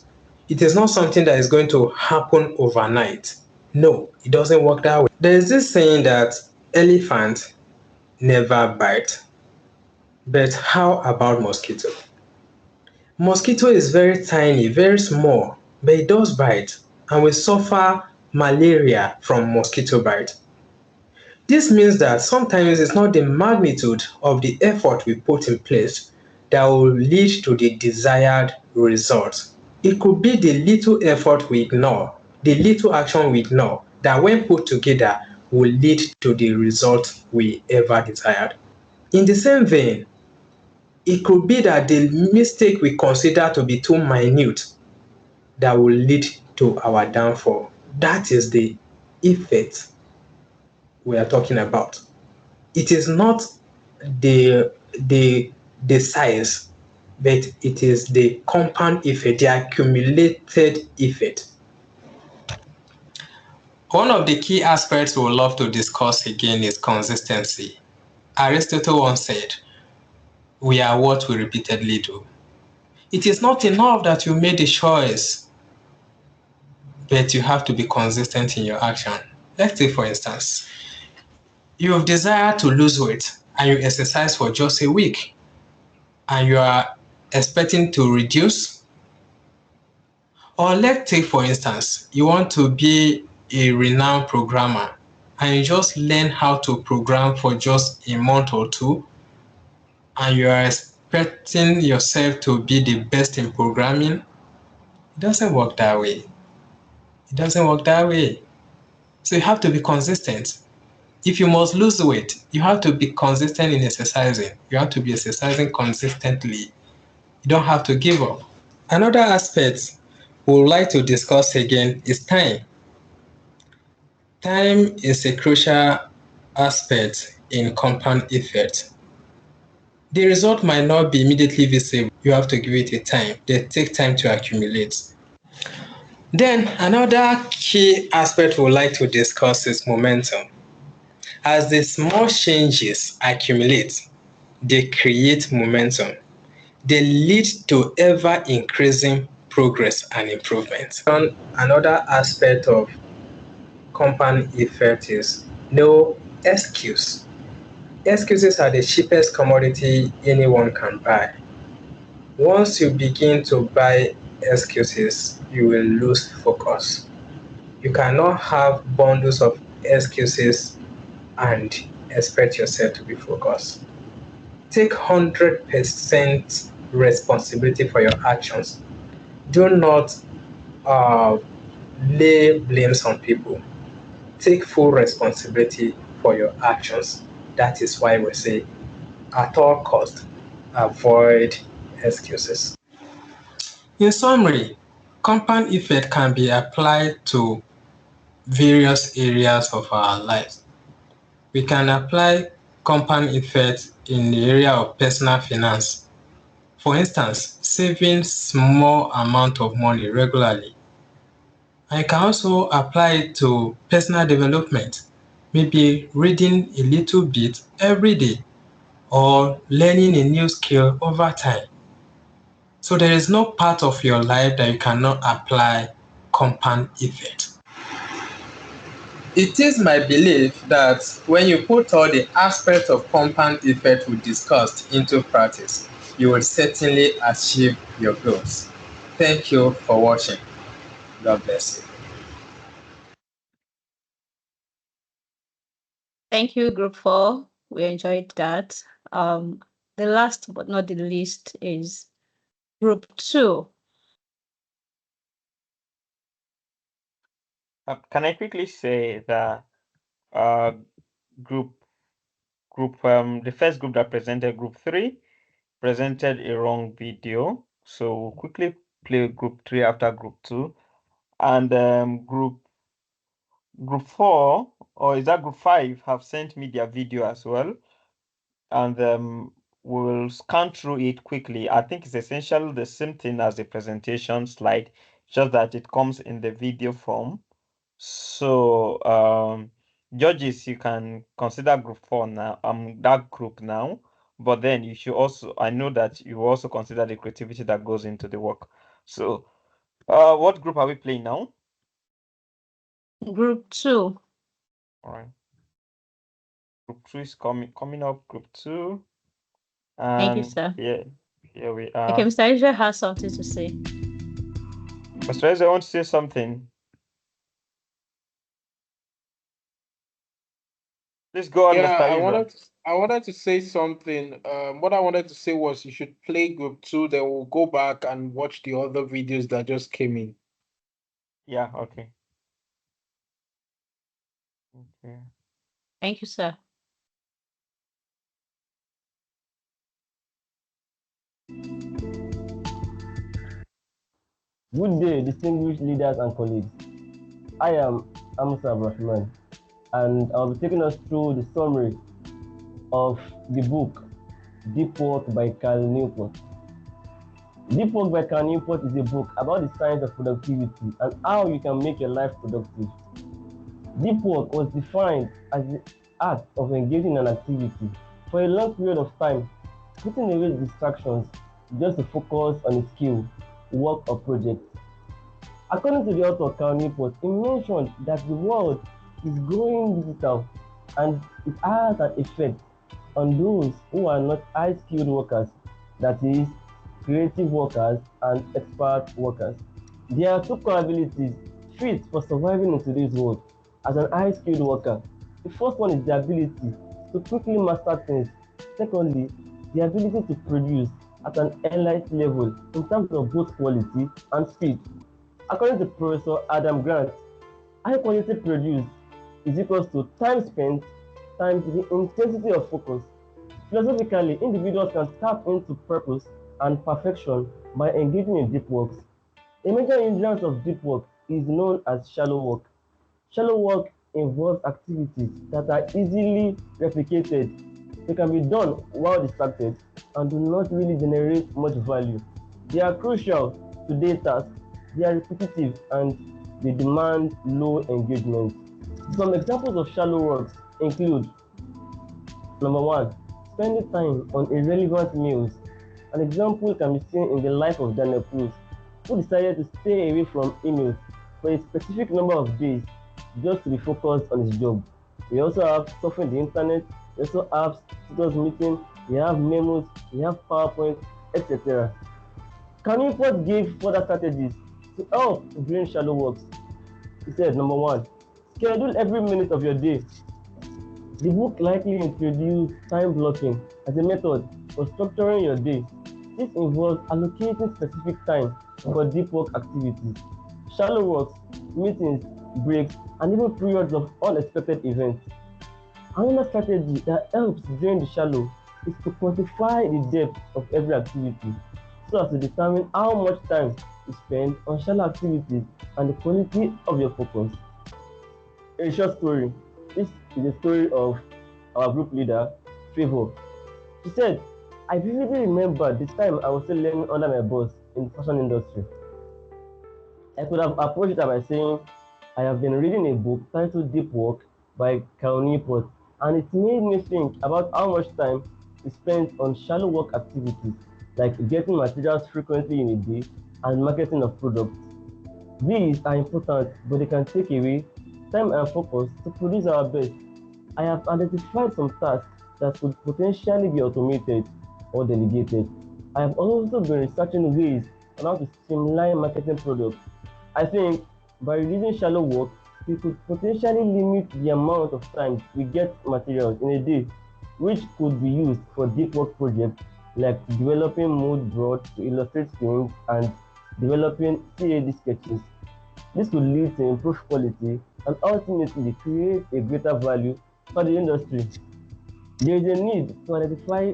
It is not something that is going to happen overnight. No, it doesn't work that way. There is this saying that elephants never bite. But how about mosquito? Mosquito is very tiny, very small, but it does bite, and we suffer malaria from mosquito bite. This means that sometimes it's not the magnitude of the effort we put in place that will lead to the desired result. It could be the little effort we ignore, the little action we ignore, that when put together will lead to the result we ever desired. In the same vein, It could be that the mistake we consider to be too minute that will lead to our downfall. That is the effect we are talking about. It is not the the size, but it is the compound effect, the accumulated effect. One of the key aspects we would love to discuss again is consistency. Aristotle once said, "We are what we repeatedly do." It is not enough that you made a choice, but you have to be consistent in your action. Let's say, for instance, you have desire to lose weight and you exercise for just a week and you are expecting to reduce. Or let's take for instance, you want to be a renowned programmer and you just learn how to program for just a month or two and you are expecting yourself to be the best in programming. It doesn't work that way. It doesn't work that way. So you have to be consistent. If you must lose weight, you have to be consistent in exercising. You have to be exercising consistently. You don't have to give up. Another aspect we would like to discuss again is time. Time is a crucial aspect in compound effect. The result might not be immediately visible. You have to give it a time. They take time to accumulate. Then another key aspect we would like to discuss is momentum. As the small changes accumulate, they create momentum. They lead to ever increasing progress and improvement. Another aspect of compound effect is no excuse. Excuses are the cheapest commodity anyone can buy. Once you begin to buy excuses, you will lose focus. You cannot have bundles of excuses and expect yourself to be focused. Take 100% responsibility for your actions. Do not uh, lay blames on people. Take full responsibility for your actions. That is why we say, at all cost, avoid excuses. In summary, compound effect can be applied to various areas of our lives. We can apply compound effect in the area of personal finance. For instance, saving small amount of money regularly. I can also apply it to personal development, maybe reading a little bit every day or learning a new skill over time. So there is no part of your life that you cannot apply compound effect. It is my belief that when you put all the aspects of compound effect we discussed into practice, you will certainly achieve your goals. Thank you for watching. God bless you. Thank you, Group 4. We enjoyed that. The last but not the least is Group 2. Can I quickly say that uh, group the first group that presented group 3 presented a wrong video, so we'll quickly play group 3 after group 2, and group 4, or is that group 5, have sent me their video as well, and we'll scan through it quickly. I think it's essentially the same thing as the presentation slide, just that it comes in the video form. So judges, you can consider group 4 now, that group now, but then you should also, I know that you also consider the creativity that goes into the work. So what group are we playing now? Group 2. All right. Group 2 is coming up, group 2. Thank you, And sir. here we Okay, are. Mr. Israel has something to say. Mr. Ezra, I want to say something. Please go on, Yeah, Mr. Israel. I wanted to say something. What I wanted to say was you should play group 2, then we'll go back and watch the other videos that just came in. Yeah, okay. Okay. Thank you, sir. Good day, distinguished leaders and colleagues. I am Amusa Rahman, and I'll be taking us through the summary of the book Deep Work by Cal Newport. Deep Work by Cal Newport is a book about the science of productivity and how you can make your life productive. Deep work was defined as the act of engaging in an activity for a long period of time, putting away distractions just to focus on a skill, work, or project. According to the author Cal Newport, he mentioned that the world is going digital and it has an effect on those who are not high skilled workers, that is, creative workers and expert workers. There are two core abilities fit for surviving in today's world as an high skilled worker. The first one is the ability to quickly master things. Secondly, the ability to produce at an elite level in terms of both quality and speed. According to Professor Adam Grant, high quality produced is equals to time spent times the intensity of focus. Philosophically, individuals can tap into purpose and perfection by engaging in deep works. A major hindrance of deep work is known as shallow work. Shallow work involves activities that are easily replicated. They can be done while distracted and do not really generate much value. They are crucial to day tasks, they are repetitive, and they demand low engagement. Some examples of shallow works include: number one, spending time on irrelevant meals. An example can be seen in the life of Daniel Cruz, who decided to stay away from emails for a specific number of days just to be focused on his job. We also have surfing the internet, we also have status meeting, we have memos, we have PowerPoint, etc. Canipot gave further strategies to help during shallow works. He said, number one, schedule every minute of your day. The book likely introduced time blocking as a method for structuring your day. This involves allocating specific time for deep work activities, shallow works, meetings, breaks, and even periods of unexpected events. Another strategy that helps during the shallow is to quantify the depth of every activity so as to determine how much time you spend on shallow activities and the quality of your focus. A short story. This is the story of our group leader, Favor. She said, I vividly remember the time I was still learning under my boss in the fashion industry. I could have approached her by saying, I have been reading a book titled Deep Work by Cal Newport, and it made me think about how much time we spend on shallow work activities like getting materials frequently in a day and marketing of products. These are important, but they can take away time and focus to produce our best. I have identified some tasks that could potentially be automated or delegated. I have also been researching ways on how to streamline marketing products. I think by reducing shallow work, we could potentially limit the amount of time we get materials in a day, which could be used for deep work projects like developing mood boards to illustrate things and developing CAD sketches. This could lead to improved quality and ultimately create a greater value for the industry. There is a need to identify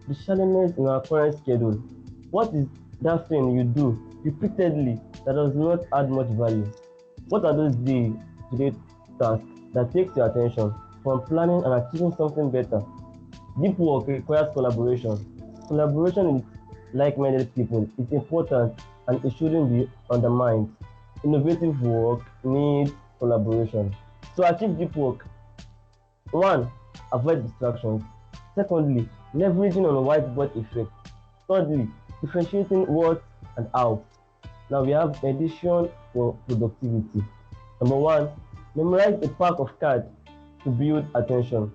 the shallowness in our current schedule. What is that thing you do repeatedly that does not add much value? What are those day-to-day tasks that takes your attention from planning and achieving something better? Deep work requires collaboration. Collaboration with like-minded people is important and it shouldn't be undermined. Innovative work needs collaboration. To achieve deep work, one, avoid distractions. Secondly, leveraging on whiteboard effect. Thirdly, differentiating what and how. Now we have edition for productivity. Number one, memorize a pack of cards to build attention.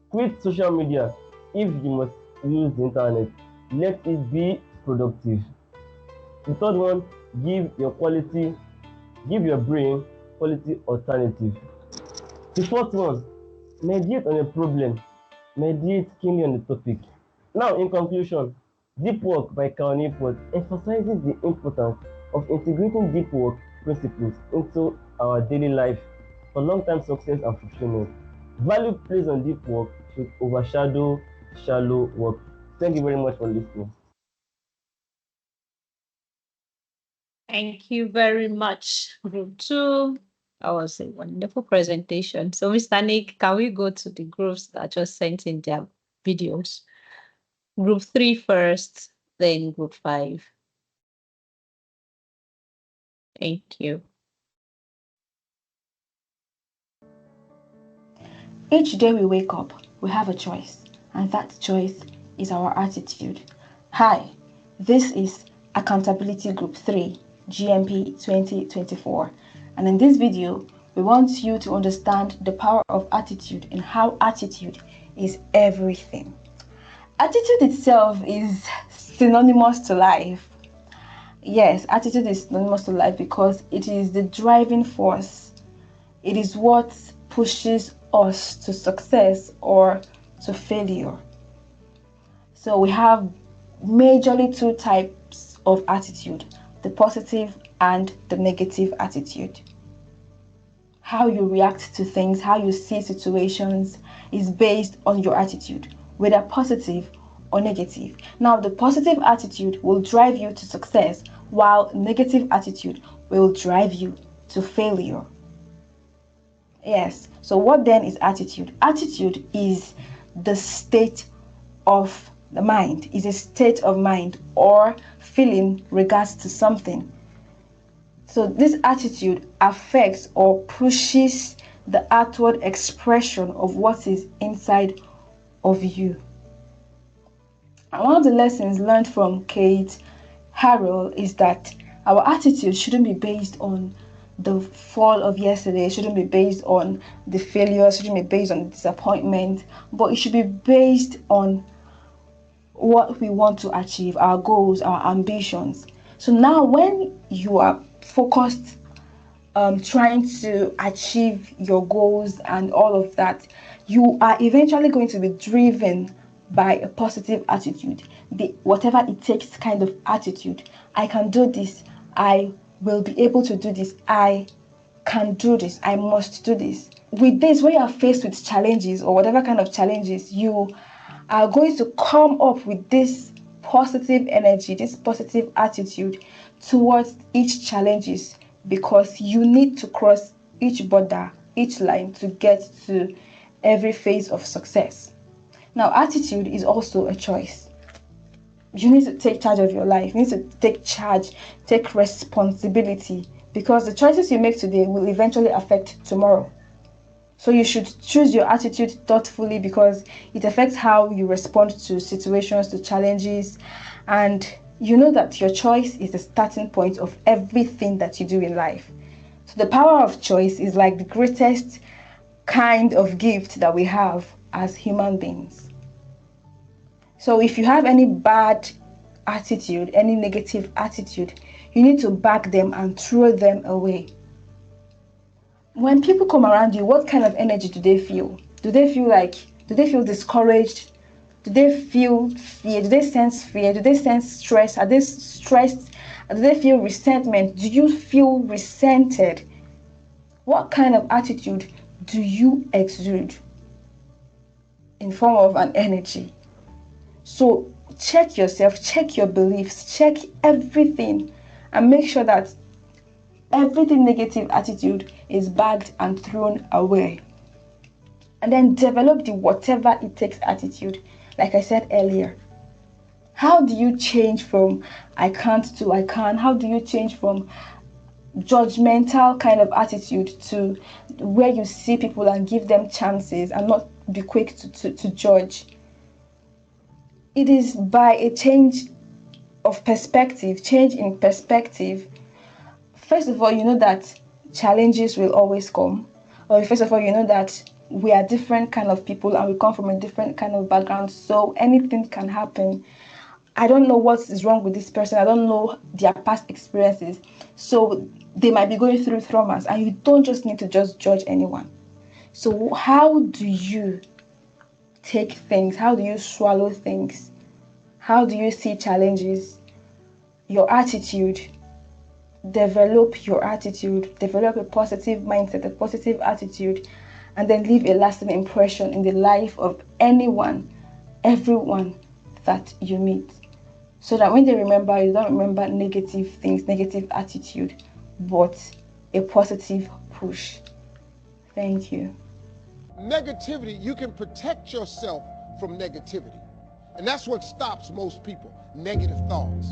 Quit social media if you must use the internet. Let it be productive. The third one, give your brain quality alternative. The fourth one, meditate on a problem. Meditate keenly on the topic. Now, in conclusion, Deep Work by Cal Newport emphasizes the importance of integrating deep work principles into our daily life for long-term success and fulfillment. Value placed on deep work should overshadow shallow work. Thank you very much for listening. Thank you very much, Group 2. That was a wonderful presentation. So, Mr. Nick, can we go to the groups that just sent in their videos? Group 3 first, then Group 5. Thank you. Each day we wake up, we have a choice, and that choice is our attitude. Hi, this is Accountability Group 3, GMP 2024. And in this video, we want you to understand the power of attitude and how attitude is everything. Attitude itself is synonymous to life. Yes, attitude is synonymous to life because it is the driving force. It is what pushes us to success or to failure. So we have majorly two types of attitude, the positive and the negative attitude. How you react to things, how you see situations is based on your attitude, whether positive or negative. Now, the positive attitude will drive you to success, while negative attitude will drive you to failure. Yes. So what then is attitude? Attitude is the state of the mind, is a state of mind or feeling regards to something. So this attitude affects or pushes the outward expression of what is inside of you. And one of the lessons learned from Kate Harrell is that our attitude shouldn't be based on the fall of yesterday, it shouldn't be based on the failure, it shouldn't be based on the disappointment, but it should be based on what we want to achieve, our goals, our ambitions. So now when you are focused trying to achieve your goals and all of that, you are eventually going to be driven by a positive attitude, the whatever it takes kind of attitude. I can do this. I will be able to do this. I can do this. I must do this. With this, when you are faced with challenges or whatever kind of challenges, you are going to come up with this positive energy, this positive attitude towards each challenges, because you need to cross each border, each line to get to every phase of success. Now, attitude is also a choice. You need to take charge of your life. You need to take charge, take responsibility, because the choices you make today will eventually affect tomorrow. So you should choose your attitude thoughtfully because it affects how you respond to situations, to challenges, and you know that your choice is the starting point of everything that you do in life. So the power of choice is like the greatest kind of gift that we have as human beings. So if you have any bad attitude, any negative attitude, you need to back them and throw them away. When people come around you, what kind of energy do they feel? Do they feel discouraged? Do they feel fear? Do they sense fear? Do they sense stress? Are they stressed? Do they feel resentment? Do you feel resented? What kind of attitude do you exude in form of an energy? So check yourself, check your beliefs, check everything, and make sure that everything negative attitude is bagged and thrown away. And then develop the whatever it takes attitude, like I said earlier. How do you change from I can't to I can? How do you change from judgmental kind of attitude to where you see people and give them chances and not be quick to judge? It is by a change of perspective, change in perspective. First of all, you know that challenges will always come. Or first of all, you know that we are different kind of people and we come from a different kind of background, so anything can happen. I don't know what is wrong with this person. I don't know their past experiences. So they might be going through traumas and you don't just need to just judge anyone. So how do you take things? How do you swallow things? How do you see challenges? Your attitude. Develop your attitude. Develop a positive mindset, a positive attitude, and then leave a lasting impression in the life of anyone, everyone that you meet. so that when they remember, you don't remember negative things, negative attitude, but a positive push. Thank you. Negativity, you can protect yourself from negativity. And that's what stops most people, negative thoughts.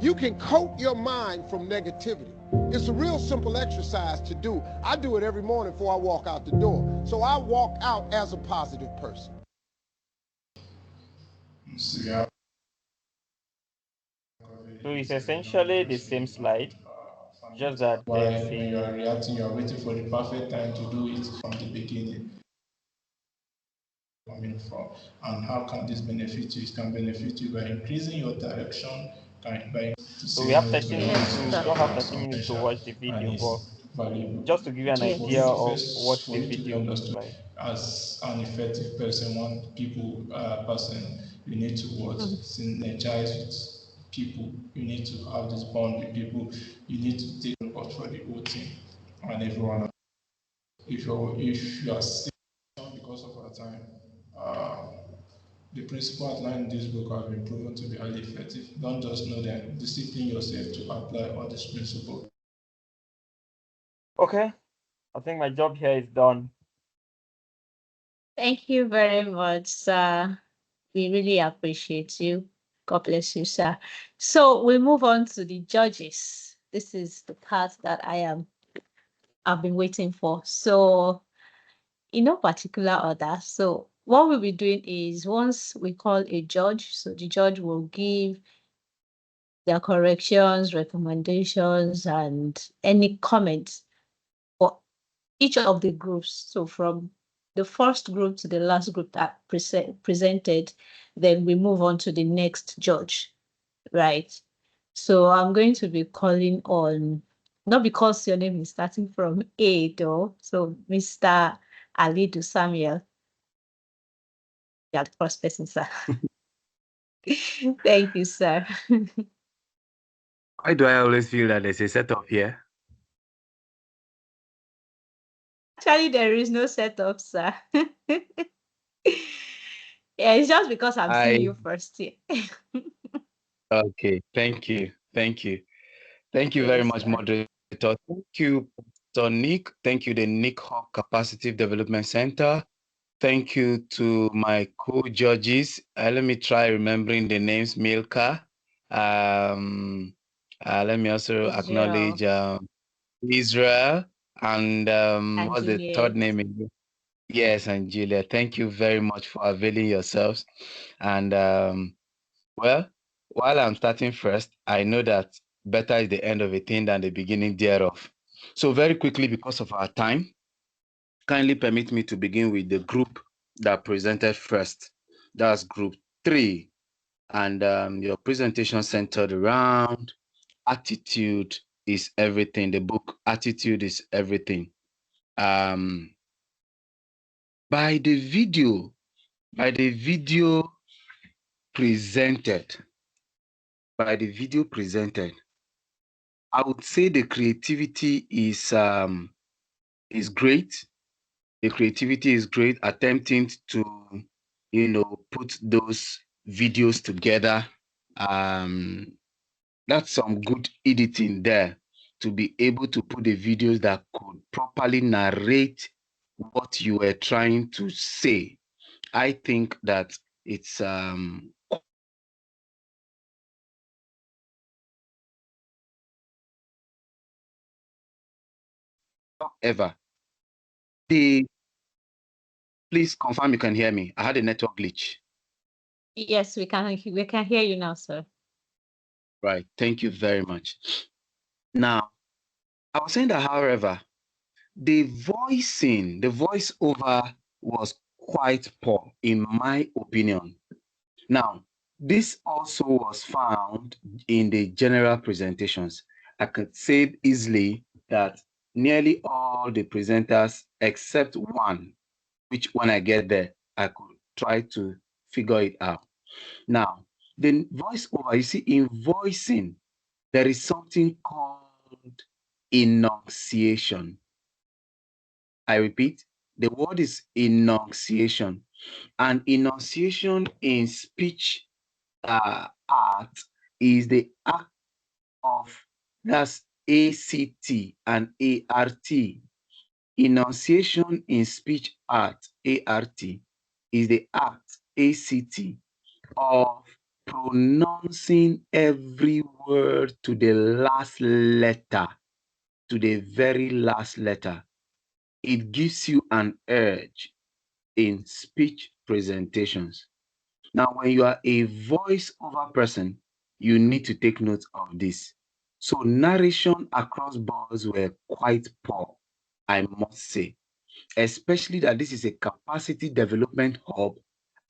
You can coat your mind from negativity. It's a real simple exercise to do. I do it every morning before I walk out the door. So I walk out as a positive person. So it's essentially the same slide, just that there's Why, when you are a reacting, you are waiting for the perfect time to do it from the beginning. Coming from, and how can this benefit you? It can benefit you by increasing your direction, by to so we say have no to 30 a minutes. Yes, So person we sir. still who have has 30 some minutes to potential watch the and video, but is valuable. just to give you an So for idea you to Yes. of first, what for the you to be video looks understood like. as an effective person, one people person, you need to what Mm. synergize with people. You need to have this bond with people. You need to take support for the whole team and everyone. If you are sick because of our time, uh, the principle outlined in this book have been proven to be highly effective. Don't just know them, discipline yourself to apply all these principles. Okay, I think my job here is done. Thank you very much, sir. We really appreciate you. God bless you, sir. So we move on to the judges. This is the part that I've been waiting for. So in no particular order. So what we'll be doing is once we call a judge, so the judge will give their corrections, recommendations, and any comments for each of the groups. So from the first group to the last group that presented, then we move on to the next judge, right? So I'm going to be calling on, not because your name is starting from A though, so Mr. Alidu Samuel. Yeah, the first person, sir. Thank you, sir. Why do I always feel that there's a setup here? Actually, there is no setup, sir. Yeah, it's just because I'm seeing you first here. Okay, thank you. Thank you. Thank you very Yes, much, sir. moderator. Thank you, Pastor Nick. Thank you, the Nick Hawk Capacity Development Center. Thank you to my co-judges. Let me try remembering the names. Milka. Let me also Israel acknowledge Israel and and what's the third Juliet. name again? Yes, and Julia. Thank you very much for availing yourselves. And well, while I'm starting first, I know that better is the end of a thing than the beginning thereof. So very quickly, because of our time, kindly permit me to begin with the group that presented first. That's group 3. And your presentation centered around attitude is everything. The book Attitude is Everything. Um, by the video presented, by the video presented, I would say the creativity is great. The creativity is great, attempting to, put those videos together. That's some good editing there to be able to put the videos that could properly narrate what you were trying to say. I think that it's ever. The Please confirm you can hear me. I had a network glitch. Yes, we can hear you now, sir. Right. Thank you very much. Now, I was saying that, however, the voiceover was quite poor, in my opinion. Now, this also was found in the general presentations. I could say easily that nearly all the presenters, except one, which when I get there, I could try to figure it out. Now, the voiceover, you see, in voicing, there is something called enunciation. I repeat, the word is enunciation. And enunciation in speech art is the act of, that's ACT and ART. Enunciation in speech art, ART, is the act, ACT, of pronouncing every word to the last letter, to the very last letter. It gives you an edge in speech presentations. Now, when you are a voiceover person, you need to take note of this. So narration across boards were quite poor, I must say, especially that this is a capacity development hub.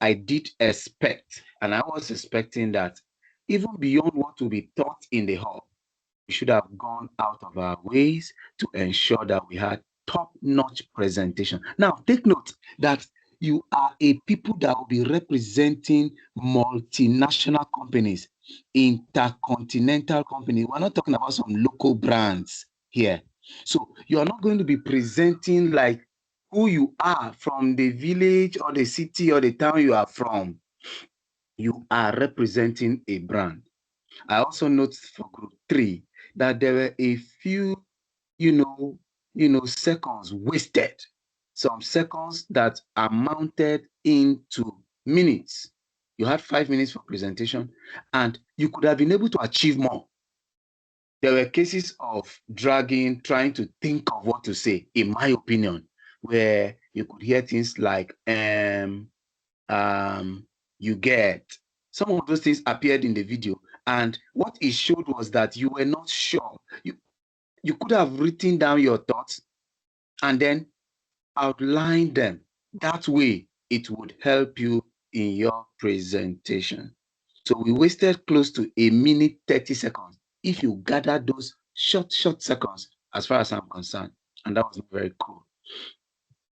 I did expect, and I was expecting that even beyond what will be taught in the hub, we should have gone out of our ways to ensure that we had top-notch presentation. Now, take note that you are a people that will be representing multinational companies, intercontinental companies. We're not talking about some local brands here. So you are not going to be presenting like who you are from the village or the city or the town you are from. You are representing a brand. I also noticed for group 3 that there were a few, seconds wasted. Some seconds that amounted into minutes. You had 5 minutes for presentation, and you could have been able to achieve more. There were cases of dragging, trying to think of what to say, in my opinion, where you could hear things like, you get. Some of those things appeared in the video, and what it showed was that you were not sure. You could have written down your thoughts and then outline them. That way, it would help you in your presentation. So we wasted close to a minute 30 seconds if you gather those short seconds, as far as I'm concerned. And that was very cool.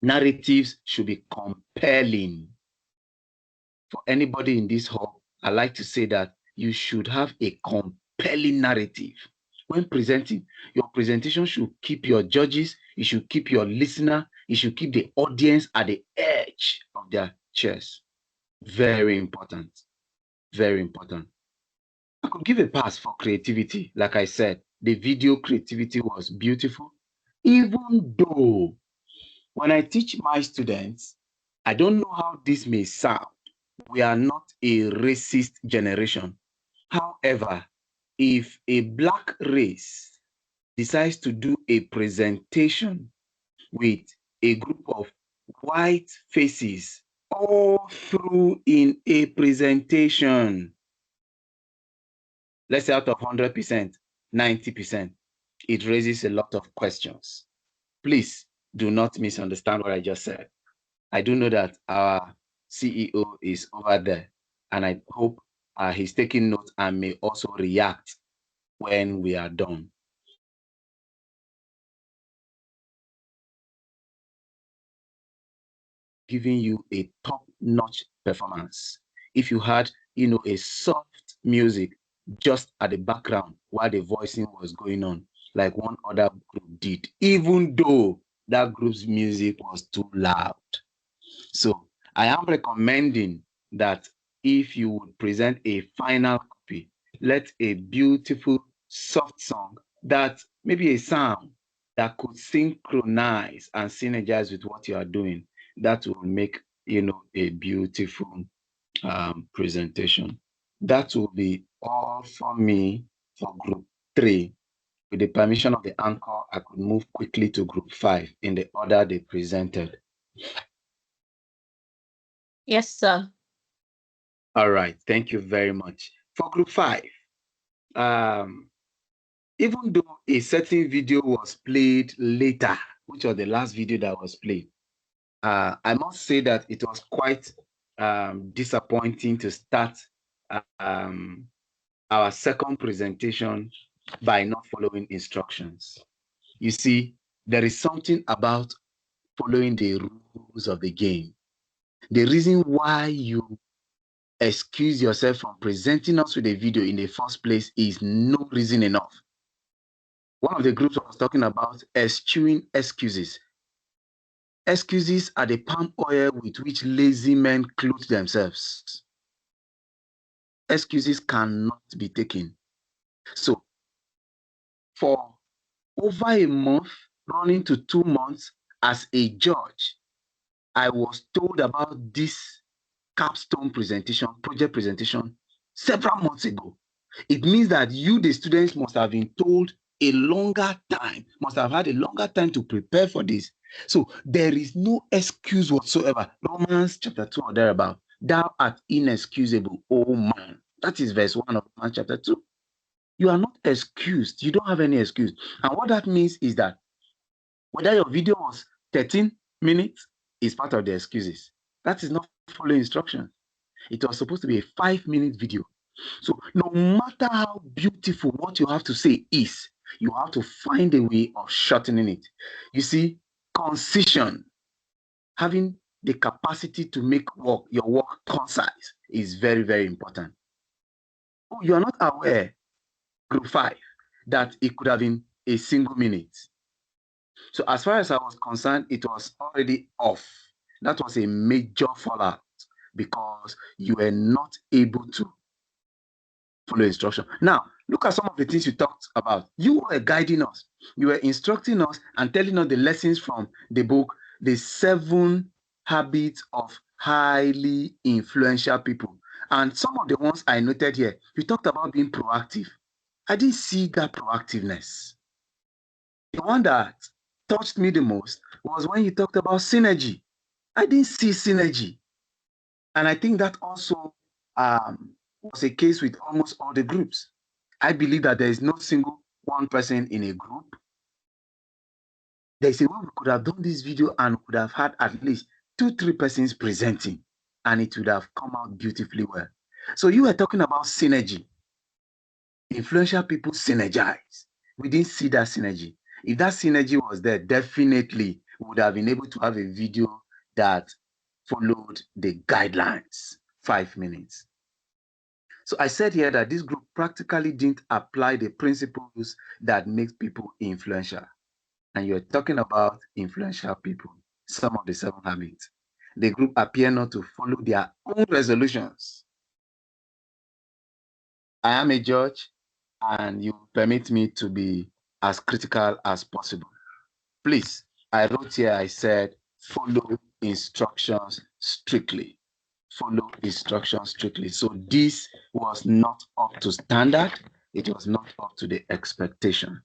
Narratives should be compelling. For anybody in this hall, I like to say that you should have a compelling narrative. When presenting, your presentation should keep your judges, it should keep your listener, it should keep the audience at the edge of their chairs. Very important. Very important. I could give a pass for creativity. Like I said, the video creativity was beautiful, even though when I teach my students, I don't know how this may sound. We are not a racist generation. However, if a black race decides to do a presentation with a group of white faces all through in a presentation, let's say out of 100%, 90%, it raises a lot of questions. Please do not misunderstand what I just said. I do know that our CEO is over there, and I hope he's taking note and may also react when we are done. Giving you a top-notch performance. If you had, a soft music just at the background while the voicing was going on, like one other group did, even though that group's music was too loud. So I am recommending that if you would present a final copy, let a beautiful soft song, that maybe a sound that could synchronize and synergize with what you are doing, that will make a beautiful presentation. That will be all for me for group 3. With the permission of the anchor, I could move quickly to group 5 in the order they presented. Yes, sir. All right, thank you very much. For group 5, even though a certain video was played later, which was the last video that was played, I must say that it was quite disappointing to start our second presentation by not following instructions. You see, there is something about following the rules of the game. The reason why you excuse yourself from presenting us with a video in the first place is no reason enough. One of the groups was talking about eschewing excuses. Excuses are the palm oil with which lazy men clothe themselves. excuses cannot be taken. So for over a month, running to 2 months as a judge, I was told about this capstone presentation, project presentation, several months ago. It means that you, the students, must have been told a longer time, must have had a longer time to prepare for this. So there is no excuse whatsoever. Romans chapter 2 or thereabout. Thou art inexcusable, O man. That is verse 1 of Romans chapter 2. You are not excused. You don't have any excuse. And what that means is that whether your video was 13 minutes is part of the excuses. That is not following instructions. It was supposed to be a 5-minute video. So no matter how beautiful what you have to say is, you have to find a way of shortening it. You see, concision, having the capacity to make your work concise is very, very important. Oh, you are not aware, group 5, that it could have been a single minute. So as far as I was concerned, it was already off. That was a major fallout because you were not able to follow instruction. Now, look at some of the things you talked about. You were guiding us. You were instructing us and telling us the lessons from the book, The 7 Habits of Highly Influential People. And some of the ones I noted here, you talked about being proactive. I didn't see that proactiveness. The one that touched me the most was when you talked about synergy. I didn't see synergy. And I think that also was a case with almost all the groups. I believe that there is no single one person in a group. There's a way we could have done this video and could have had at least 2-3 persons presenting, and it would have come out beautifully well. So you were talking about synergy. Influential people synergize. We didn't see that synergy. If that synergy was there, definitely we would have been able to have a video that followed the guidelines, 5 minutes. So I said here that this group practically didn't apply the principles that make people influential. And you're talking about influential people, some of the 7 habits. The group appear not to follow their own resolutions. I am a judge, and you permit me to be as critical as possible. Please, I wrote here, I said, follow instructions strictly. Follow instructions strictly. So this was not up to standard. It was not up to the expectation.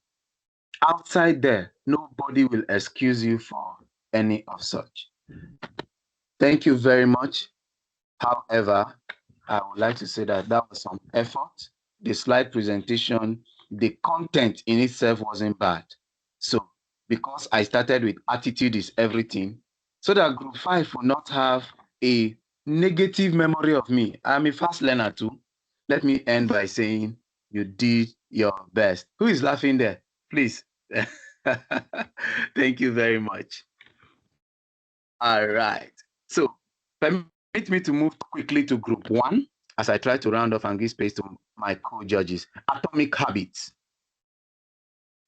Outside there, nobody will excuse you for any of such. Thank you very much. However, I would like to say that was some effort. The slide presentation, the content in itself wasn't bad. So because I started with attitude is everything, so that group 5 will not have a negative memory of me. I'm a fast learner too. Let me end by saying you did your best. Who is laughing there? Please. Thank you very much. All right. So permit me to move quickly to group 1 as I try to round off and give space to my co-judges. Atomic Habits.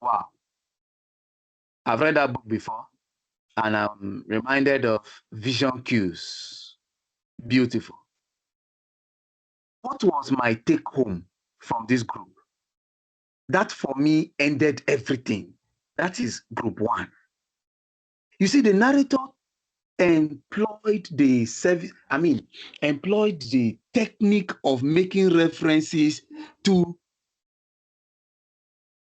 Wow. I've read that book before, and I'm reminded of vision cues. Beautiful. What was my take home from this group? That for me ended everything. That is group 1. You see, the narrator employed the technique of making references to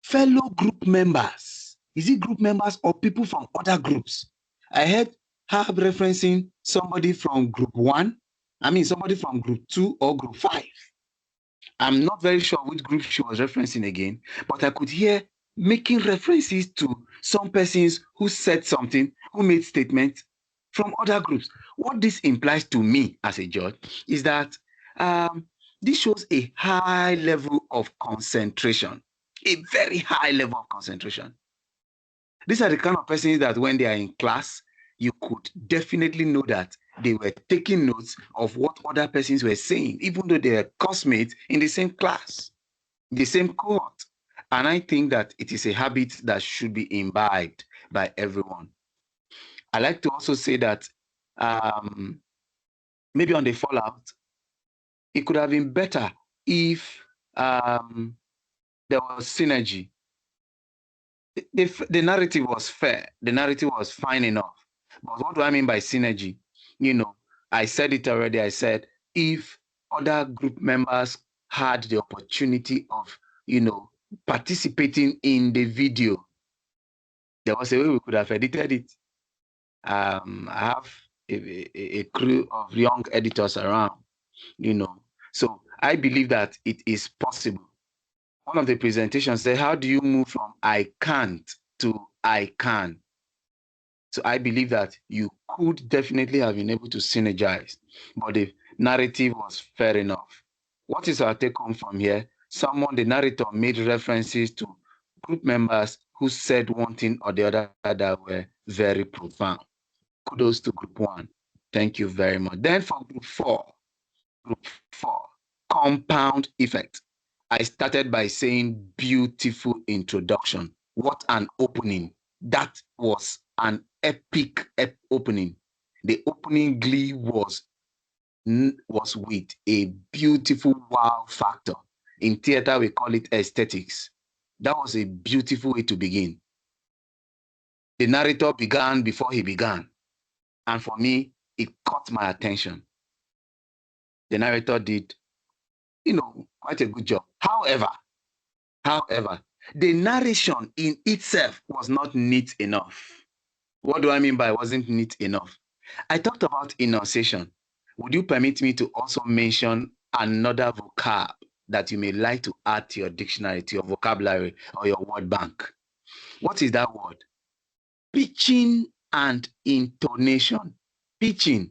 fellow group members. Is it group members or people from other groups? I heard her referencing somebody from group 1, somebody from group 2 or group 5. I'm not very sure which group she was referencing again, but I could hear making references to some persons who said something, who made statements from other groups. What this implies to me as a judge is that this shows a high level of concentration, a very high level of concentration. These are the kind of persons that when they are in class, you could definitely know that they were taking notes of what other persons were saying, even though they are classmates in the same class, the same cohort. And I think that it is a habit that should be imbibed by everyone. I like to also say that maybe on the fallout, it could have been better if there was synergy. The narrative was fair. The narrative was fine enough. But what do I mean by synergy? I said it already. I said if other group members had the opportunity of, participating in the video, there was a way we could have edited it. I have a crew of young editors around, So I believe that it is possible. One of the presentations said, how do you move from I can't to I can? So I believe that you could definitely have been able to synergize, but the narrative was fair enough. What is our take home from here? The narrator made references to group members who said one thing or the other that were very profound. Kudos to group 1. Thank you very much. Then for group 4, compound effect. I started by saying beautiful introduction. What an opening. That was an epic opening. The opening glee was with a beautiful wow factor. In theater, we call it aesthetics. That was a beautiful way to begin. The narrator began before he began. And for me, it caught my attention. The narrator did, quite a good job. However, the narration in itself was not neat enough. What do I mean by wasn't neat enough? I talked about enunciation. Would you permit me to also mention another vocab that you may like to add to your dictionary, to your vocabulary or your word bank? What is that word? Pitching and intonation. Pitching.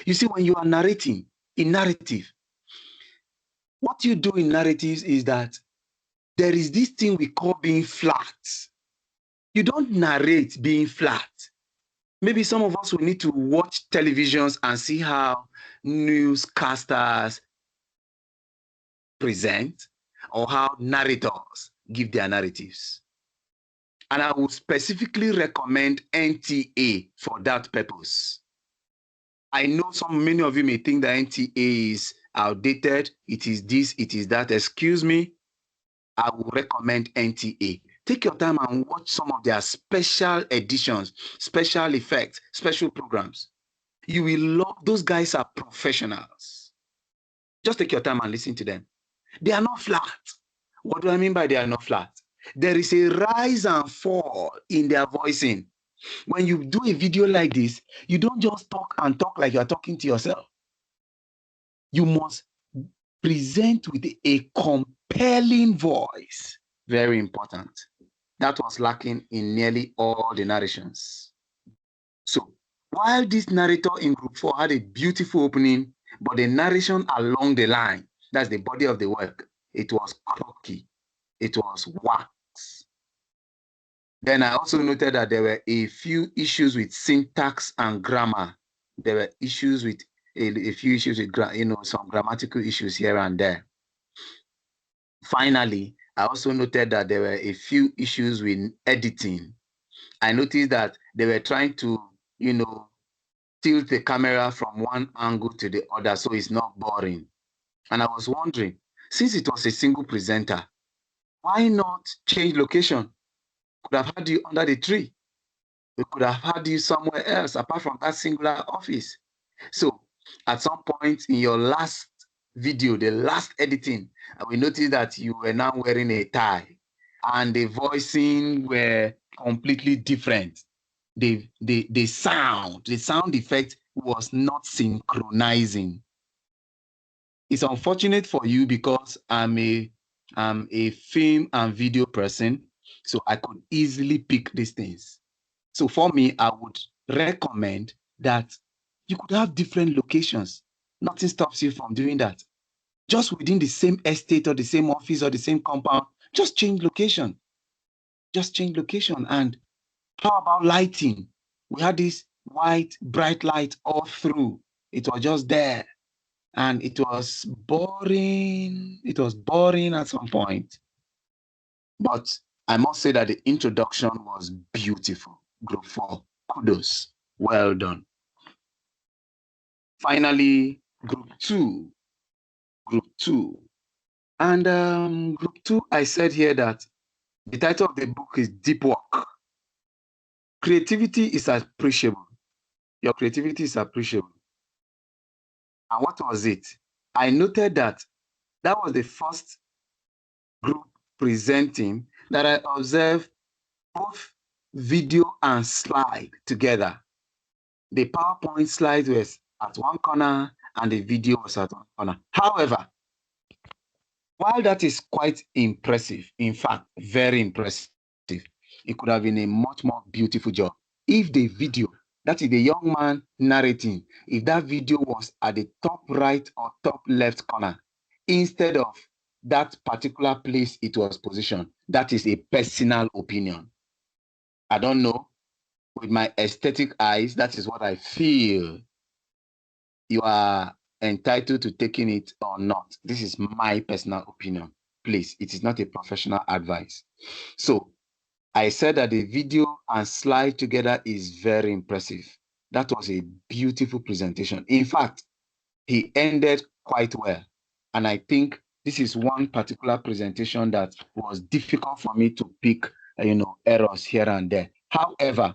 You see, when you are narrating, in narrative, what you do in narratives is that there is this thing we call being flat. You don't narrate being flat. Maybe some of us will need to watch televisions and see how newscasters present or how narrators give their narratives. And I would specifically recommend NTA for that purpose. I know many of you may think that NTA is outdated. It is this, it is that. Excuse me. I would recommend NTA. Take your time and watch some of their special editions, special effects, special programs. You will love, those guys are professionals. Just take your time and listen to them. They are not flat. What do I mean by they are not flat? There is a rise and fall in their voicing. When you do a video like this, you don't just talk like you're talking to yourself. You must present with a compelling voice. Very important. That was lacking in nearly all the narrations. So, while this narrator in group 4 had a beautiful opening, but the narration along the line, that's the body of the work, it was croaky. It was wax. Then I also noted that there were a few issues with syntax and grammar. There were issues with a few issues with some grammatical issues here and there. Finally, I also noted that there were a few issues with editing. I noticed that they were trying to, tilt the camera from one angle to the other so it's not boring. And I was wondering, since it was a single presenter, why not change location? Could have had you under the tree. We could have had you somewhere else apart from that singular office. So at some point in your last video, the last editing, we noticed that you were now wearing a tie and the voicing were completely different. The sound effect was not synchronizing. It's unfortunate for you because I'm a film and video person, so I could easily pick these things. So for me, I would recommend that you could have different locations. Nothing stops you from doing that. Just within the same estate or the same office or the same compound, just change location. Just change location. And how about lighting? We had this white, bright light all through. It was just there. And it was boring. It was boring at some point. But I must say that the introduction was beautiful. Group 4, kudos. Well done. Finally, group 2. Group 2. And group 2, I said here that the title of the book is Deep Work. Creativity is appreciable. Your creativity is appreciable. And what was it? I noted that was the first group presenting that I observed both video and slide together. The PowerPoint slide was at one corner and the video was at one corner. However, while that is quite impressive, in fact, very impressive, it could have been a much more beautiful job if the video, that is the young man narrating, if that video was at the top right or top left corner, instead of that particular place it was positioned. That is a personal opinion. I don't know. With my aesthetic eyes, that is what I feel. You are entitled to taking it or not. This is my personal opinion. Please, it is not a professional advice. So I said that the video and slide together is very impressive. That was a beautiful presentation. In fact, he ended quite well. And I think this is one particular presentation that was difficult for me to pick, errors here and there. However,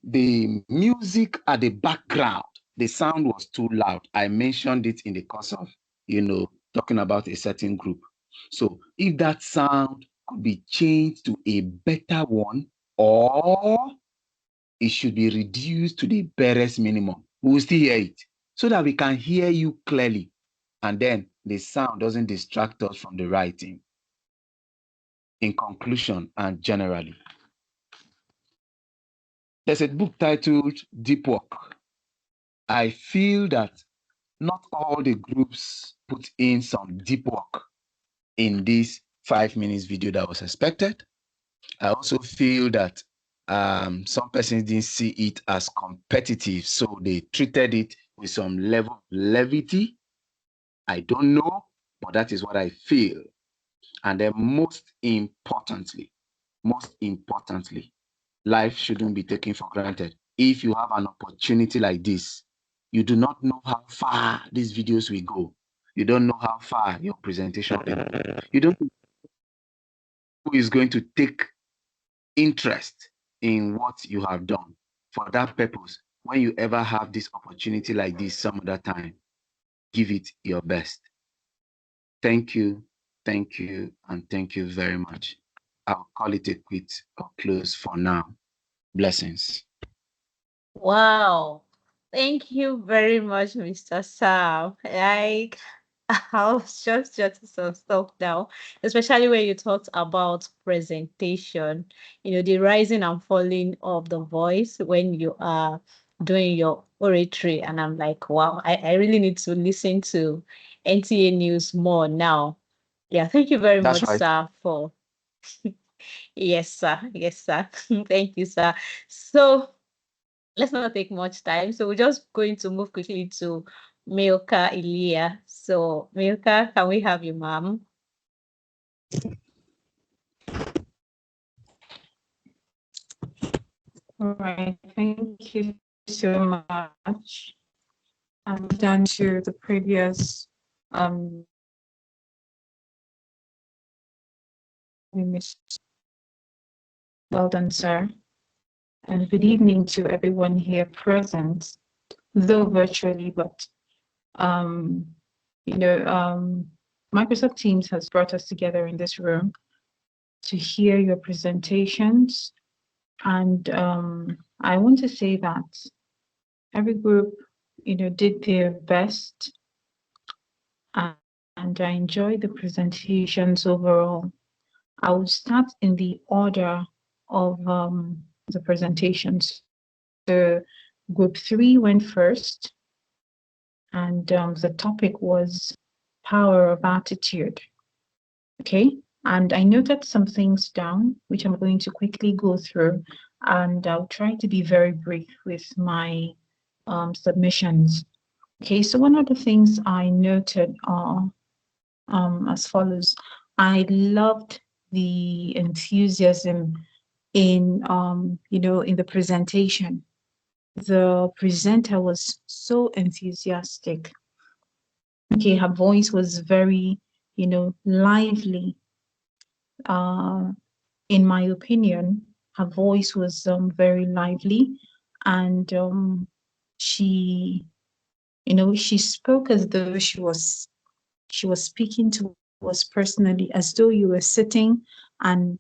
the music at the background, the sound was too loud. I mentioned it in the course of, talking about a certain group. So if that sound could be changed to a better one, or it should be reduced to the barest minimum, we will still hear it so that we can hear you clearly. And then the sound doesn't distract us from the writing. In conclusion and generally, there's a book titled Deep Work. I feel that not all the groups put in some deep work in this 5 minutes video that was expected. I also feel that some persons didn't see it as competitive, so they treated it with some level of levity. I don't know, but that is what I feel. And then most importantly, life shouldn't be taken for granted. If you have an opportunity like this, you do not know how far these videos will go. You don't know how far your presentation will go. You don't know who is going to take interest in what you have done. For that purpose, when you ever have this opportunity like this some other time, give it your best. Thank you, and thank you very much. I'll call it a quit or close for now. Blessings. Wow. Thank you very much, Mr. Sam. Like, I was just jotting some stuff down, especially when you talked about presentation, the rising and falling of the voice when you are doing your oratory. And I'm like, wow, I really need to listen to NTA News more now. Yeah, thank you very That's much, right. sir, for yes, sir. Yes, sir. Thank you, sir. So let's not take much time. So we're just going to move quickly to Milka Elia. So Milka, can we have you, ma'am? All right, thank you so much. Down to the previous well done, sir. And good evening to everyone here present, though virtually, but Microsoft Teams has brought us together in this room to hear your presentations. And I want to say that every group, did their best, and I enjoyed the presentations overall. I will start in the order of the presentations. So group 3 went first, and the topic was power of attitude. Okay, and I noted some things down, which I'm going to quickly go through, and I'll try to be very brief with my submissions. Okay, so one of the things I noted are as follows. I loved the enthusiasm in in the presentation. The presenter was so enthusiastic. Okay, her voice was very, lively. In my opinion, her voice was very lively, and she, she spoke as though she was speaking to us personally, as though you were sitting and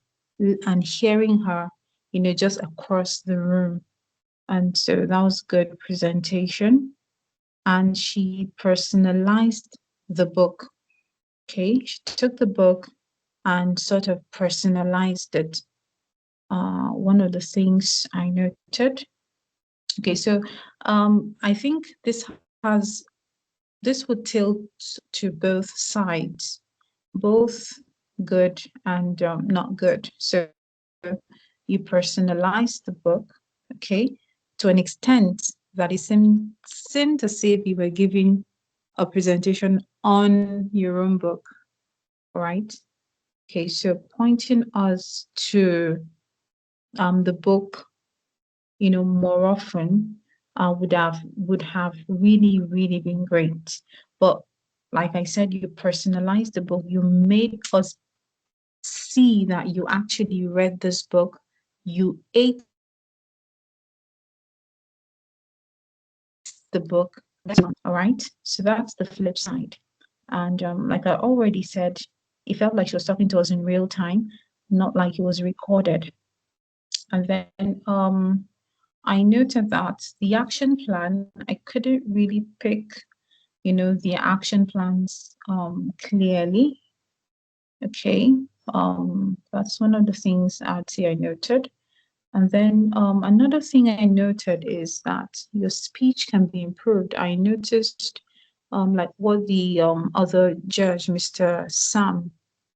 hearing her, just across the room. And so that was good presentation. And she personalized the book. Okay, she took the book and sort of personalized it. One of the things I noted. Okay, so I think this would tilt to both sides, both good and not good. So you personalize the book, okay, to an extent that it seemed as if you were giving a presentation on your own book, right? Okay, so pointing us to the book, more often would have really, really been great. But like I said, you personalized the book, you made us see that you actually read this book, you ate the book. All right, so that's the flip side. And like I already said, it felt like she was talking to us in real time, not like it was recorded. And then I noted that the action plan, I couldn't really pick, the action plans clearly. Okay, that's one of the things I'd say I noted. And then another thing I noted is that your speech can be improved. I noticed like what the other judge, Mr. Sam,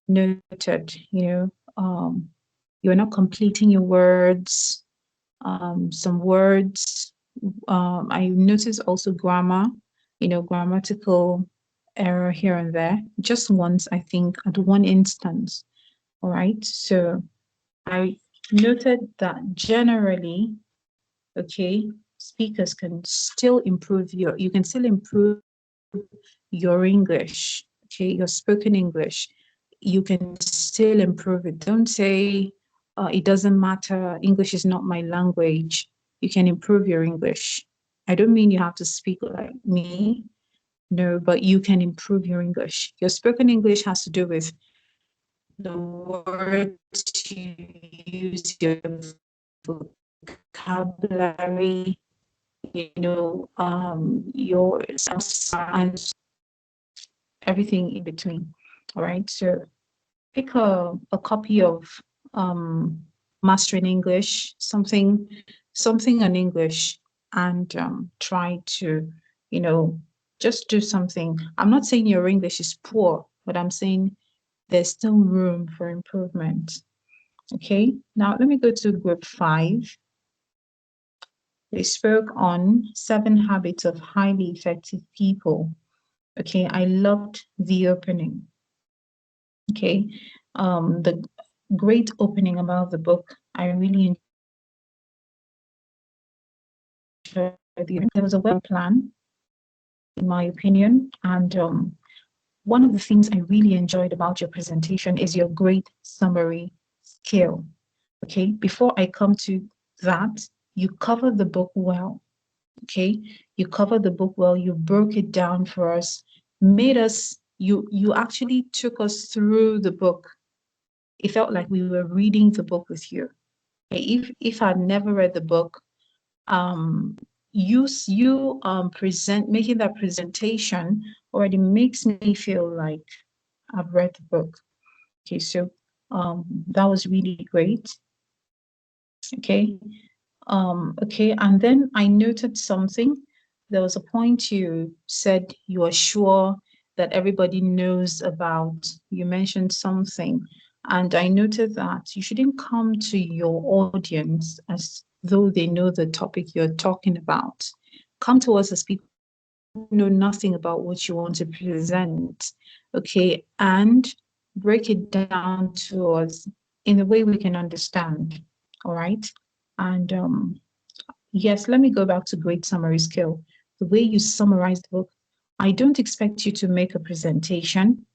noted, you're not completing your words, some words. I noticed also grammar, grammatical error here and there, just once, I think, at one instance. All right. So I noted that generally, okay, speakers can still improve you can still improve your English, okay, your spoken English. You can still improve it. Don't say it doesn't matter, English is not my language. You can improve your English. I don't mean you have to speak like me, no, but you can improve your English. Your spoken English has to do with the words you use, your vocabulary, your and everything in between. All right. So pick a copy of um, Mastering English, something on English, and try to, just do something. I'm not saying your English is poor, but I'm saying there's still room for improvement. Okay, now let me go to group 5. They spoke on 7 habits of highly effective people. Okay, I loved the opening. Okay, the great opening about the book. I really enjoyed there was a well plan, in my opinion, and one of the things I really enjoyed about your presentation is your great summary skill. Okay, before I come to that, you covered the book well. Okay, you covered the book well, you broke it down for us, made us, you actually took us through the book. It felt like we were reading the book with you. Okay, if I'd never read the book, you present making that presentation already makes me feel like I've read the book. Okay, so that was really great. Okay, okay, and then I noted something. There was a point you said you are sure that everybody knows about. You mentioned something, and I noted that you shouldn't come to your audience as though they know the topic you're talking about. Come to us as people who know nothing about what you want to present, okay, and break it down to us in a way we can understand, all right? And yes, let me go back to great summary skill. The way you summarize the book, I don't expect you to make a presentation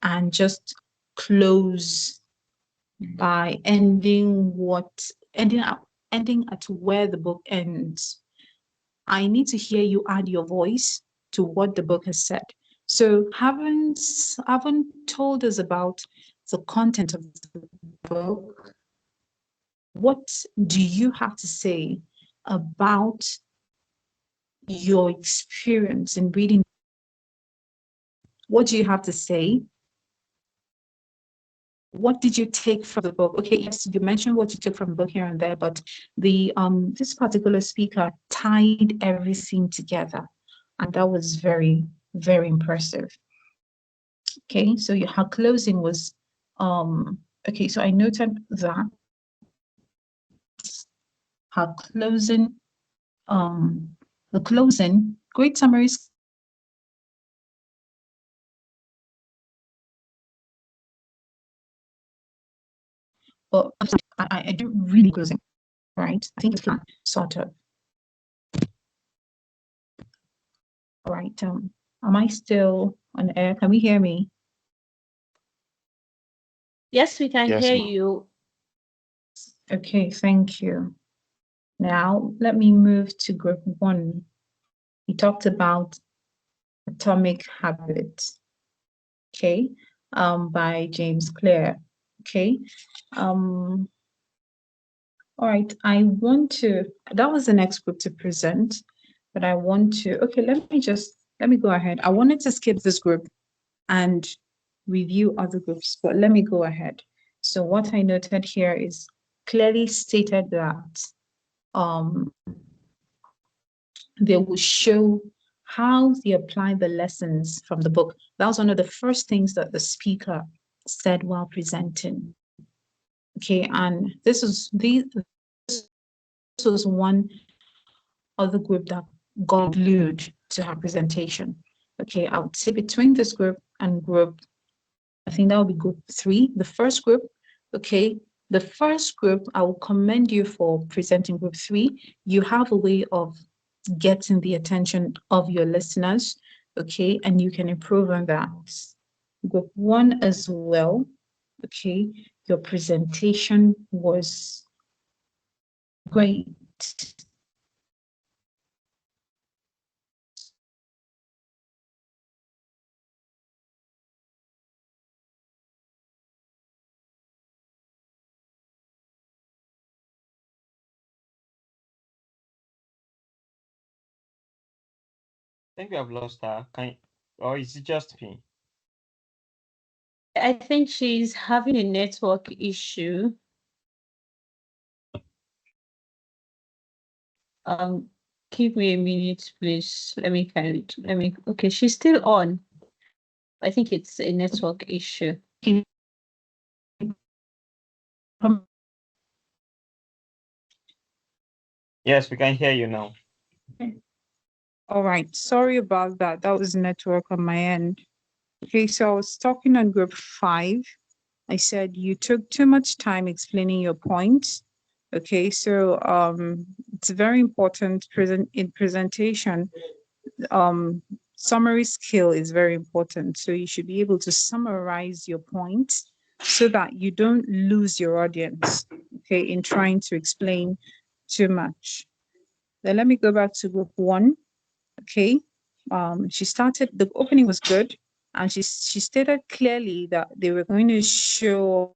and just close by ending at where the book ends. I need to hear you add your voice to what the book has said. So haven't told us about the content of the book. What do you have to say about your experience in reading? What do you have to say? What did you take from the book? Okay, yes, you mentioned what you took from the book here and there, but the this particular speaker tied everything together, and that was very, very impressive. Okay, so her closing was okay, so I noted that her closing the closing, great summaries, but I don't really closing, right? I think it's flat, sort of. All right, am I still on air? Can we hear me? Yes, we can Yes, hear ma'am. you. Okay, thank you. Now let me move to group 1. He talked about Atomic Habits, okay, by James Clear. Okay. All right, that was the next group to present, but okay, let me go ahead. I wanted to skip this group and review other groups, but let me go ahead. So what I noted here is clearly stated that they will show how they apply the lessons from the book. That was one of the first things that the speaker said while presenting. Okay, and this was one other group that got glued to her presentation. Okay, I would say between this group and group, I think that would be group 3. The first group, okay, the first group, I will commend you for presenting group 3. You have a way of getting the attention of your listeners, okay, and you can improve on that. Group 1 as well, okay, your presentation was great. I think we have lost her. Or is it just me? I think she's having a network issue. Give me a minute, please. Okay, she's still on. I think it's a network issue. Yes, we can hear you now. All right, sorry about that. That was network on my end. Okay, so I was talking on group 5. I said you took too much time explaining your points. Okay, so it's very important in presentation. Summary skill is very important. So you should be able to summarize your points so that you don't lose your audience, okay, in trying to explain too much. Then let me go back to group 1. Okay. She started, the opening was good, and she stated clearly that they were going to show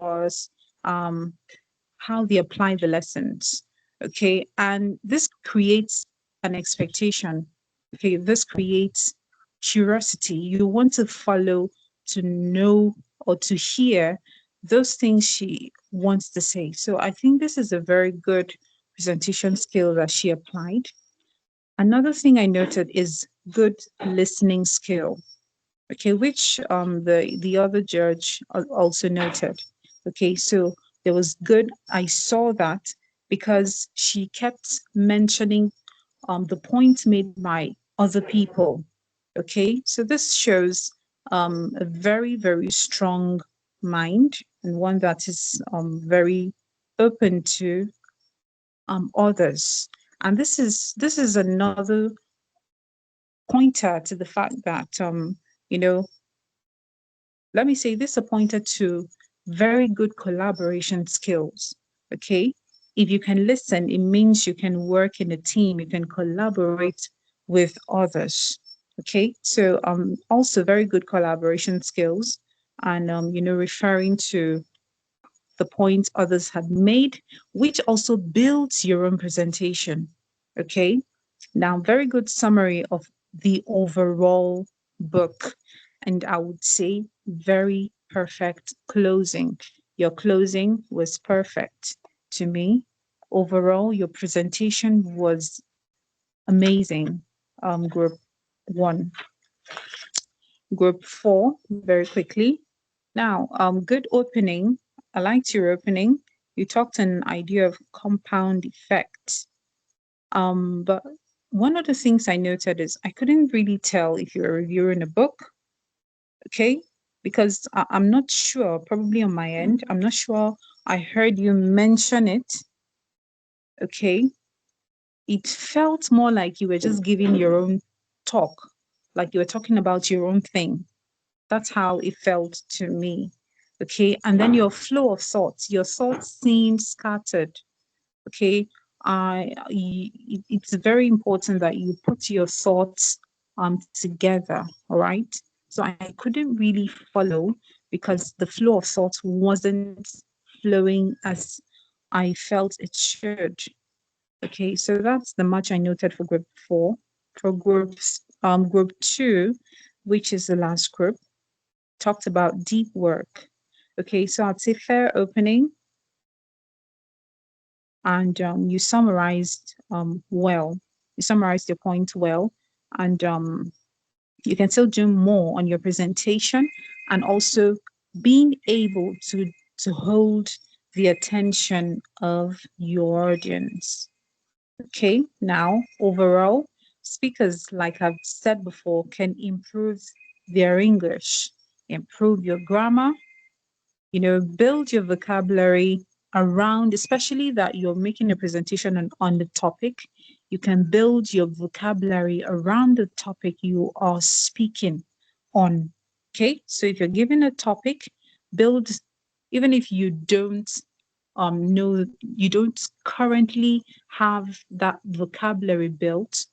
us how they apply the lessons. Okay. And this creates an expectation. Okay. This creates curiosity. You want to follow, to know, or to hear those things she wants to say. So I think this is a very good presentation skill that she applied. Another thing I noted is good listening skill. Okay, which the other judge also noted. Okay, so there was good. I saw that because she kept mentioning the points made by other people. Okay, so this shows a very, very strong mind, and one that is very open to others. And this is another pointer to the fact that you know, Let me say this pointed to very good collaboration skills. Okay. If you can listen, it means you can work in a team, you can collaborate with others. Okay. So also very good collaboration skills. And referring to the points others had made, which also builds your own presentation. Okay. Now, very good summary of the overall book. And I would say very perfect closing. Your closing was perfect to me. Overall, your presentation was amazing. Group one. Group four, very quickly. Now, good opening. I liked your opening. You talked an idea of compound effect. But one of the things I noted is I couldn't really tell if you're reviewing a book, okay? Because I'm not sure, probably on my end, I'm not sure I heard you mention it, okay? It felt more like you were just giving your own talk, like you were talking about your own thing. That's how it felt to me, okay? And then your flow of thoughts, your thoughts seemed scattered, okay? It's very important that you put your thoughts together, all right? So I couldn't really follow because the flow of thoughts wasn't flowing as I felt it should. Okay, so that's the much I noted for group four. For group two, which is the last group, talked about deep work. Okay, so I'd say fair opening, and you summarized well. You summarized your point well, and you can still do more on your presentation, and also being able to hold the attention of your audience. Okay, now overall, speakers, like I've said before, can improve their English, improve your grammar, build your vocabulary around, especially that you're making a presentation on the topic. You can build your vocabulary around the topic you are speaking on. Okay, so if you're given a topic, build, even if you don't know, you don't currently have that vocabulary built,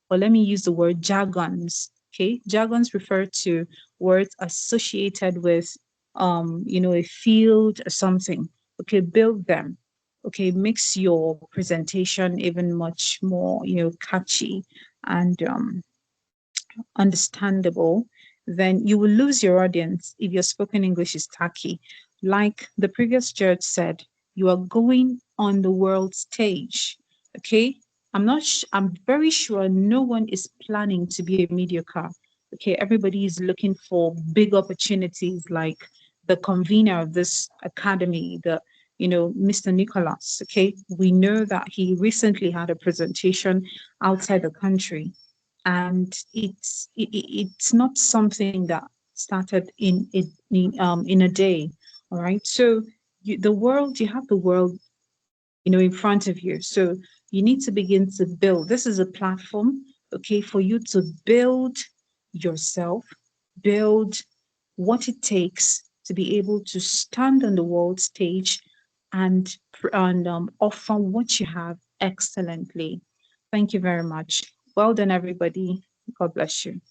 or let me use the word jargons. Okay, jargons refer to words associated with a field or something. Okay, build them. Okay, makes your presentation even much more, catchy and understandable. Then you will lose your audience if your spoken English is tacky. Like the previous judge said, you are going on the world stage. Okay, I'm very sure no one is planning to be a mediocre. Okay, everybody is looking for big opportunities, like the convener of this academy, Mr. Nicholas. Okay, we know that he recently had a presentation outside the country, and it's not something that started in a day. All right, so you have the world, in front of you. So you need to begin to build. This is a platform, okay, for you to build yourself, build what it takes to be able to stand on the world stage and offer what you have excellently. Thank you very much. Well done, everybody. God bless you.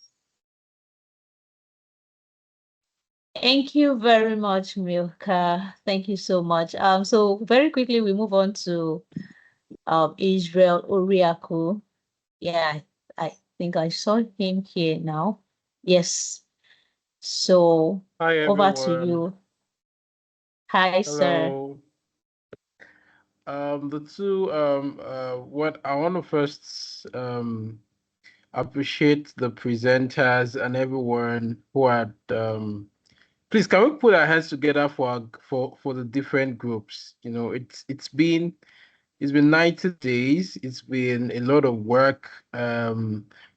Thank you very much, Milka. Thank you so much. So very quickly we move on to Israel Oriaku. Yeah, I think I saw him here now. Yes. So Hi over to everyone. you. Hi, sir. Hello. The two what I want to first appreciate the presenters and everyone who had please can we put our hands together for the different groups. It's been 90 days. It's been a lot of work.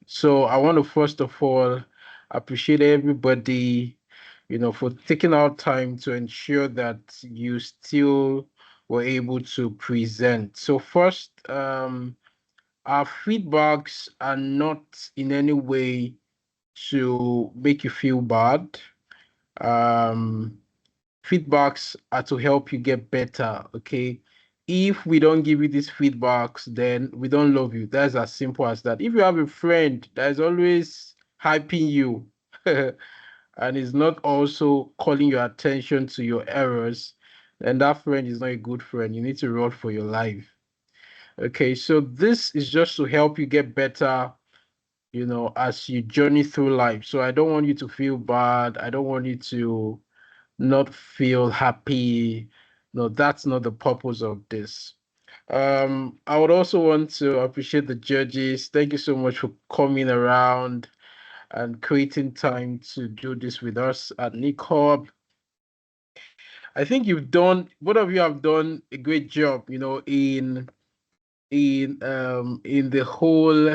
So I want to first of all appreciate everybody, for taking out time to ensure that you still were able to present. So first, our feedbacks are not in any way to make you feel bad. Feedbacks are to help you get better. Okay. If we don't give you these feedbacks, then we don't love you. That's as simple as that. If you have a friend that is always hyping you and is not also calling your attention to your errors, then that friend is not a good friend. You need to run for your life. Okay, so this is just to help you get better, as you journey through life. So I don't want you to feel bad. I don't want you to not feel happy. No, that's not the purpose of this. I would also want to appreciate the judges. Thank you so much for coming around and creating time to do this with us at Nick Hub. I think both of you have done a great job, in the whole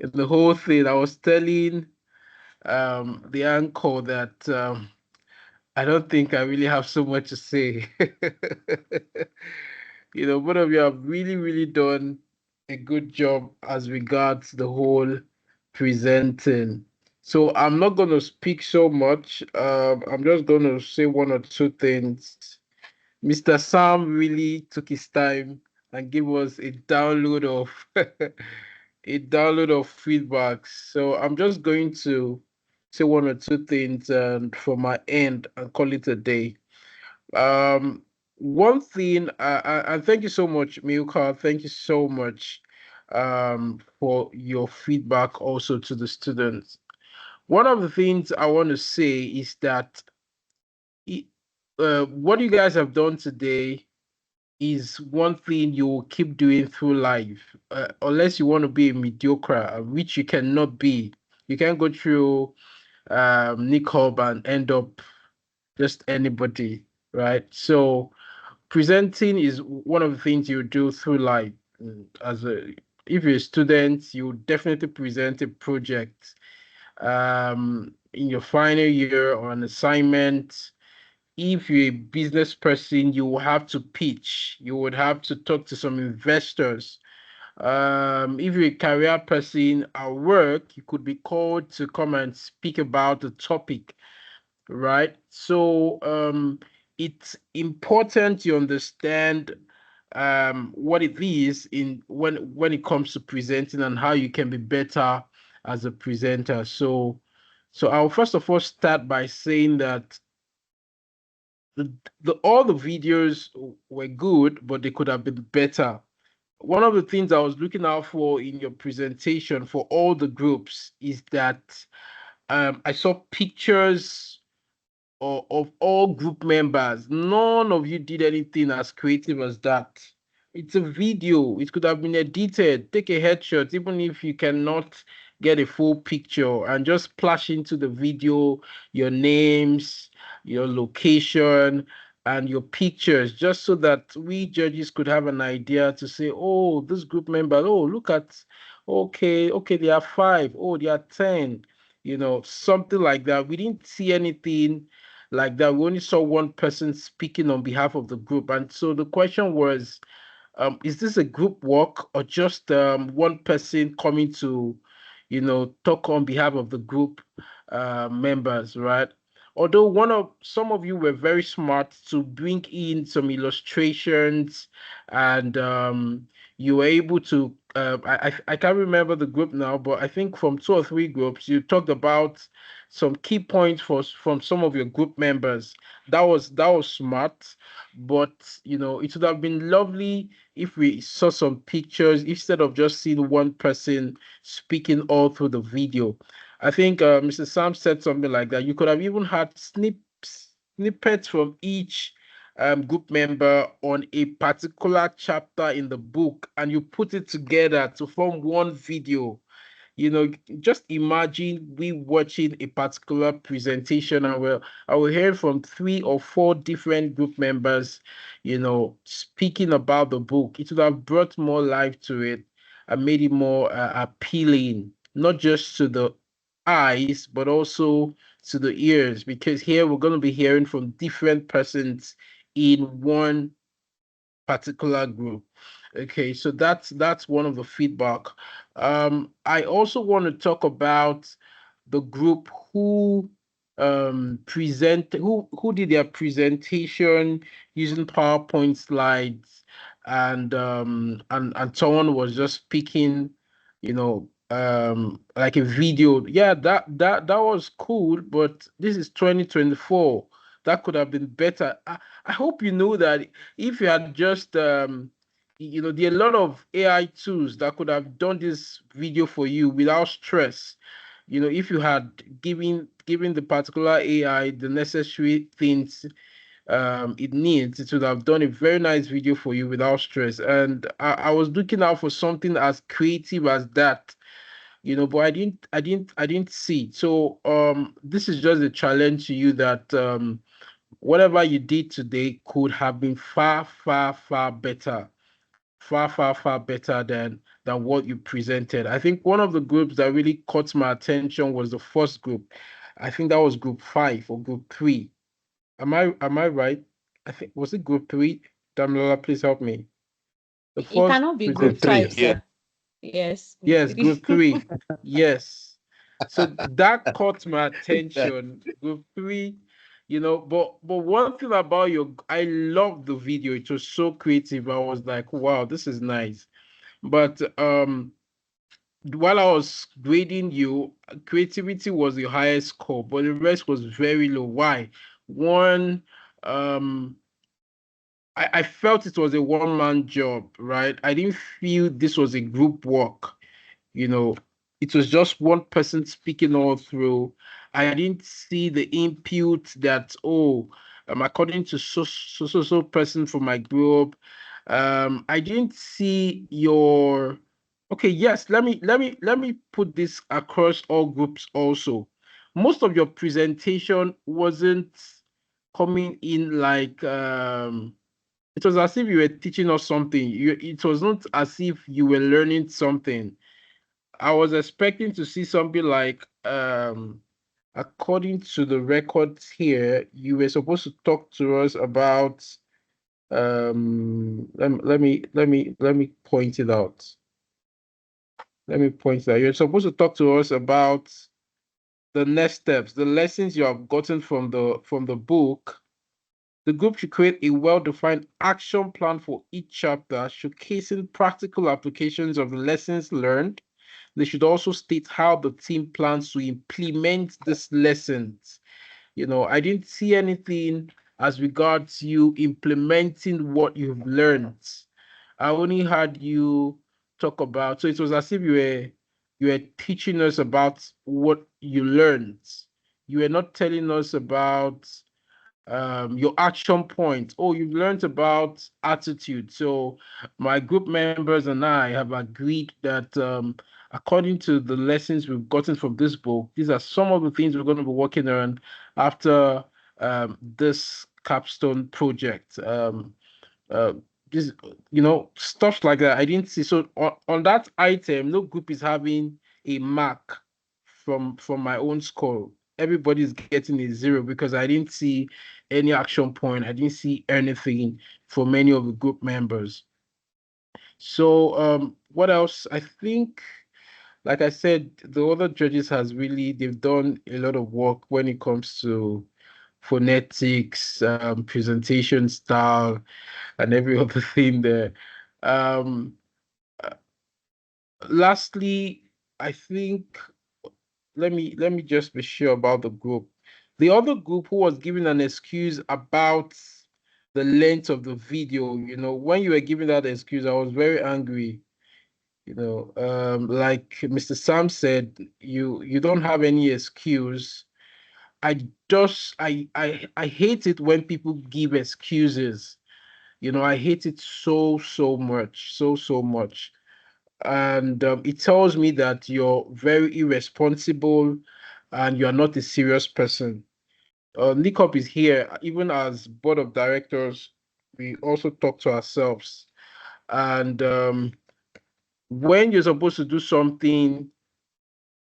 in the whole thing. I was telling the uncle that I don't think I really have so much to say. Both of you have really, really done a good job as regards the whole presenting. So I'm not going to speak so much. I'm just going to say one or two things. Mr. Sam really took his time and gave us a download of a download of feedbacks. So I'm just going to say one or two things and from my end and call it a day. Um, One thing, and thank you so much, Milka. Thank you so much for your feedback also to the students. One of the things I want to say is that it, what you guys have done today is one thing you will keep doing through life, unless you want to be a mediocre, which you cannot be. You can't go through Nick Hub and end up just anybody, right? So presenting is one of the things you do through life. If you're a student, you definitely present a project in your final year or an assignment. If you're a business person, you will have to pitch. You would have to talk to some investors. If you're a career person at work, you could be called to come and speak about the topic, right? So it's important you understand what it is in when it comes to presenting and how you can be better as a presenter. So I'll first of all start by saying that all the videos were good, but they could have been better. One of the things I was looking out for in your presentation for all the groups is that I saw pictures of all group members. None of you did anything as creative as that. It's a video. It could have been edited. Take a headshot, even if you cannot get a full picture, and just splash into the video your names, your location, and your pictures, just so that we judges could have an idea to say, oh, this group member, oh, look at, okay, they are 5, oh, they are 10, something like that. We didn't see anything like that. We only saw one person speaking on behalf of the group. And so the question was, is this a group work or just one person coming to, talk on behalf of the group members, right? Although some of you were very smart to bring in some illustrations, and you were able to. I can't remember the group now, but I think from 2 or 3 groups you talked about some key points from some of your group members. That was smart, but it would have been lovely if we saw some pictures instead of just seeing one person speaking all through the video. I think Mr. Sam said something like that. You could have even had snippets from each group member on a particular chapter in the book, and you put it together to form one video. Just imagine we watching a particular presentation, and I will hear from 3 or 4 different group members, speaking about the book. It would have brought more life to it and made it more appealing, not just to the eyes, but also to the ears, because here we're going to be hearing from different persons in one particular group. Okay, so that's one of the feedback. I also want to talk about the group who present who did their presentation using PowerPoint slides, and someone was just speaking, like a video. Yeah, that was cool, but this is 2024. That could have been better. I hope you know that if you had just there are a lot of AI tools that could have done this video for you without stress. If you had given the particular AI the necessary things it needs, it would have done a very nice video for you without stress. And I was looking out for something as creative as that, but I didn't see it. So this is just a challenge to you that whatever you did today could have been far, far, far better, far, far, far better than what you presented. I think one of the groups that really caught my attention was the first group. I think that was group 5 or group 3. Am I right? I think, was it group 3? Damilola, please help me. The It first cannot be Group group presentation. three. five, Yeah. sir. Yes, group Yes, three. group 3. Yes. So that caught my That- attention. Group 3, but one thing about I loved the video. It was so creative. I was like, wow, this is nice. But while I was grading you, creativity was the highest score, but the rest was very low. Why? One, um, I felt it was a one-man job, right? I didn't feel this was a group work. you know it was just one person speaking all through. I didn't see the input that, according to so person from my group. I didn't see your. Okay, yes, let me put this across all groups also. Most of your presentation wasn't coming in like, it was as if you were teaching us something. It was not as if you were learning something. I was expecting to see something like, according to the records here, you were supposed to talk to us about, let me point it out. Let me point it out. You're supposed to talk to us about the next steps, the lessons you have gotten from the book. The group should create a well-defined action plan for each chapter, showcasing practical applications of the lessons learned. They should also state how the team plans to implement these lessons. I didn't see anything as regards you implementing what you've learned. I only heard you talk about, so it was as if you were teaching us about what you learned. You were not telling us about your action point. Oh, you've learned about attitude. So my group members and I have agreed that, according to the lessons we've gotten from this book, these are some of the things we're going to be working on after this capstone project. Uh, this, stuff like that. I didn't see. So on that item, no group is having a mark from my own score. Everybody's getting a 0 because I didn't see any action point. I didn't see anything for many of the group members. So what else? I think, like I said, the other judges they've done a lot of work when it comes to phonetics, presentation style, and every other thing there. Um, Lastly, I think, let me just be sure about the group. The other group who was giving an excuse about the length of the video, when you were giving that excuse, I was very angry. Like Mr. Sam said, you don't have any excuse. I hate it when people give excuses. I hate it so much, so much. And it tells me that you're very irresponsible and you are not a serious person. Nikop is here. Even as board of directors, we also talk to ourselves. And when you're supposed to do something,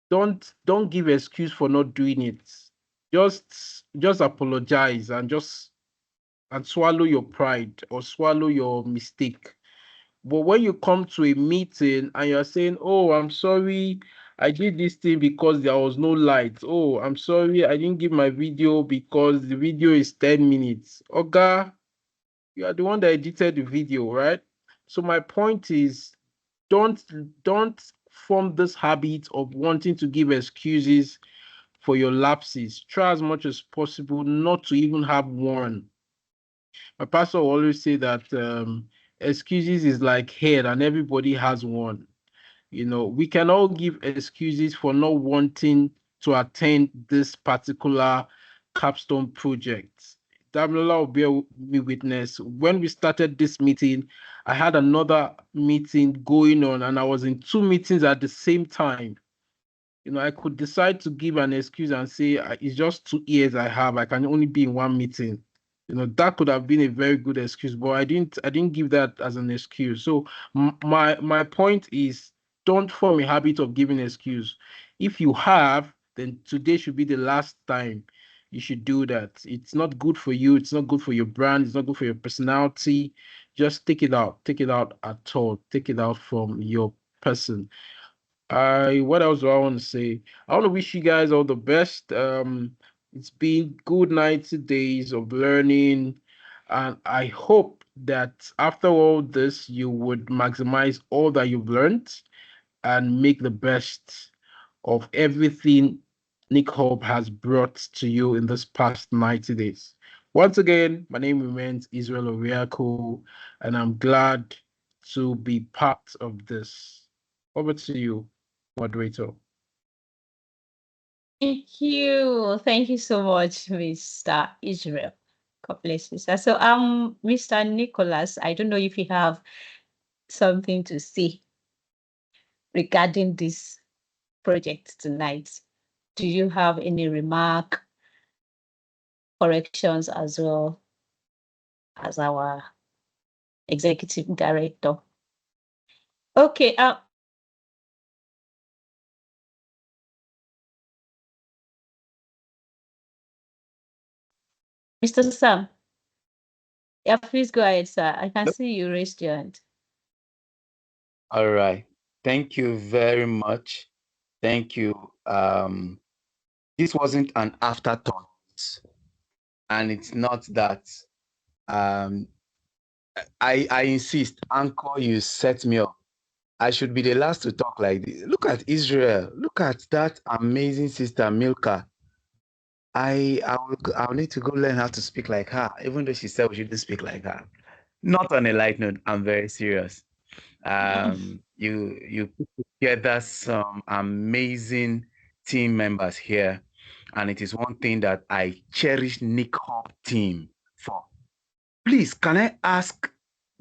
don't give excuse for not doing it. Just apologize and swallow your pride or swallow your mistake. But when you come to a meeting and you're saying, "Oh, I'm sorry, I did this thing because there was no light. Oh, I'm sorry, I didn't give my video because the video is 10 minutes. Oga, you are the one that edited the video, right? So my point is, don't don't form this habit of wanting to give excuses for your lapses. Try as much as possible not to even have one. My pastor will always say that excuses is like hair and everybody has one. We can all give excuses for not wanting to attend this particular capstone project. Damilola will bear me witness. When we started this meeting, I had another meeting going on, and I was in two meetings at the same time. I could decide to give an excuse and say, it's just 2 years I have. I can only be in one meeting. That could have been a very good excuse, but I didn't give that as an excuse. So my point is, don't form a habit of giving excuse. If you have, then today should be the last time you should do that. It's not good for you. It's not good for your brand. It's not good for your personality. Just take it out. Take it out at all. Take it out from your person. What else do I want to say? I want to wish you guys all the best. It's been good 90 days of learning, and I hope that after all this, you would maximize all that you've learned and make the best of everything Nick Hope has brought to you in this past 90 days. Once again, my name remains Israel Oriako, and I'm glad to be part of this. Over to you, moderator. Thank you. Thank you so much, Mr. Israel. God bless you, sir. So, Mr. Nicholas, I don't know if you have something to say regarding this project tonight. Do you have any remark, corrections as well as our executive director? Okay, Mr. Sam. Yeah, please go ahead, sir. I can see you raised your hand. All right. Thank you very much. Thank you. This wasn't an afterthought, and it's not that. I insist, Anchor, you set me up. I should be the last to talk like this. Look at Israel. Look at that amazing sister Milka. I'll need to go learn how to speak like her, even though she said we shouldn't speak like her. Not on a light note, I'm very serious. You put together some amazing team members here, and it is one thing that I cherish Nick Hop team for. Please, can I ask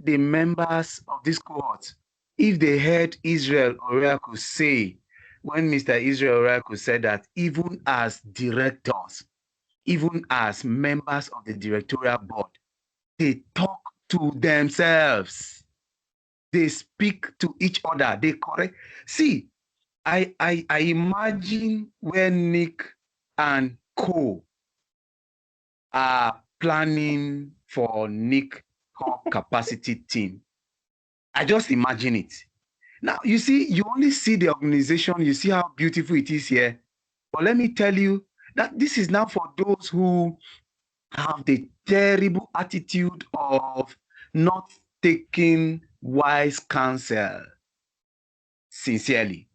the members of this cohort if they heard Israel Oracle say, when Mr. Israel Oracle said that even as directors, even as members of the directorial board, they talk to themselves. They speak to each other. They correct. See, I imagine when Nick and Co are planning for Nick Hop capacity team. I just imagine it. Now, you see, you only see the organization, you see how beautiful it is here. But let me tell you that this is now for those who have the terrible attitude of not taking wise counsel sincerely,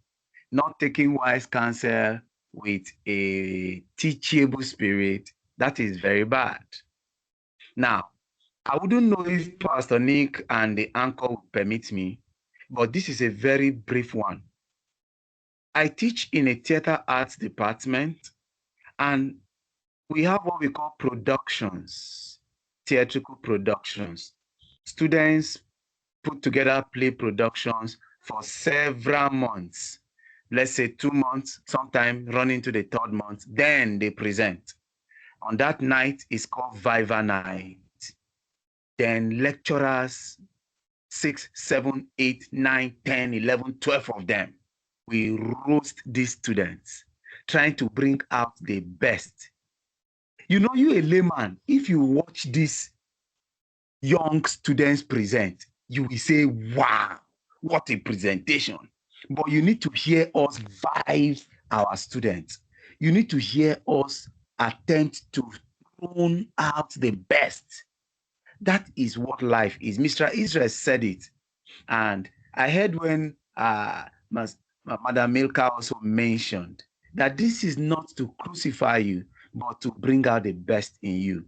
not taking wise counsel with a teachable spirit. That is very bad. Now, I wouldn't know if Pastor Nick and the anchor would permit me, but this is a very brief one. I teach in a theater arts department, and we have what we call productions, theatrical productions. Students put together play productions for several months. Let's say 2 months, sometime running to the 3rd month, then they present. On that night is called Viva Night. Then lecturers, 6, 7, 8, 9, 10, 11, 12 of them, we roast these students, trying to bring out the best. You a layman, if you watch these young students present, you will say, wow, what a presentation. But you need to hear us vibe our students. You need to hear us attempt to tune out the best. That is what life is. Mr. Israel said it. And I heard when Madam Milka also mentioned that this is not to crucify you, but to bring out the best in you.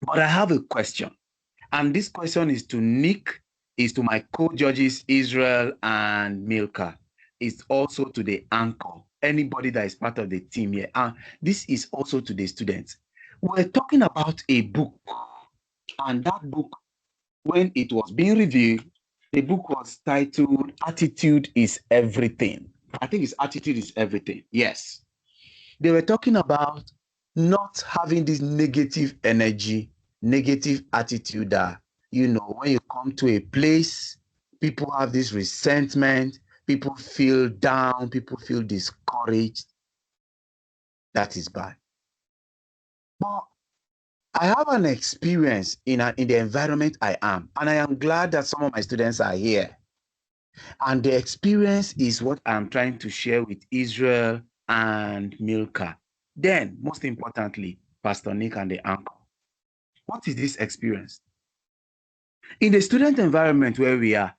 But I have a question. And this question is to Nick, is to my co-judges, Israel and Milka. It's also to the anchor, anybody that is part of the team here. And this is also to the students. We're talking about a book. And that book, when it was being reviewed, the book was titled Attitude is Everything. I think it's Attitude is Everything. Yes. They were talking about not having this negative energy, negative attitude that, when you come to a place, people have this resentment, people feel down, people feel discouraged. That is bad. But I have an experience in the environment I am, and I am glad that some of my students are here. And the experience is what I'm trying to share with Israel and Milka. Then, most importantly, Pastor Nick and the anchor. What is this experience? In the student environment where we are,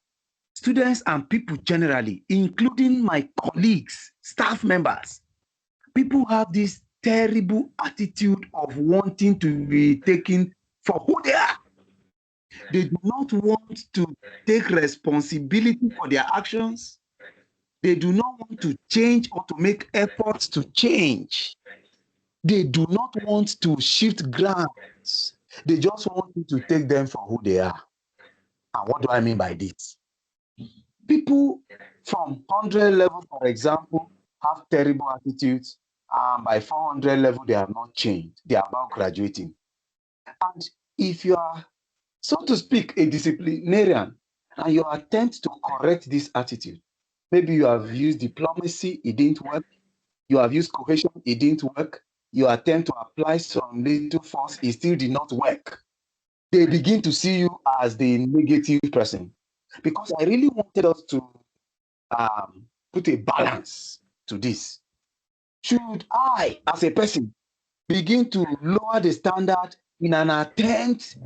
students and people generally, including my colleagues, staff members, people have this terrible attitude of wanting to be taken for who they are. They do not want to take responsibility for their actions. They do not want to change or to make efforts to change. They do not want to shift grounds. They just want you to take them for who they are. And what do I mean by this? People from 100 level, for example, have terrible attitudes. And by 400 level, they have not changed. They are about graduating. And if you are, so to speak, a disciplinarian, and you attempt to correct this attitude, maybe you have used diplomacy, it didn't work. You have used cohesion, it didn't work. You attempt to apply some little force, it still did not work. They begin to see you as the negative person. Because I really wanted us to put a balance to this. Should I, as a person, begin to lower the standard in an attempt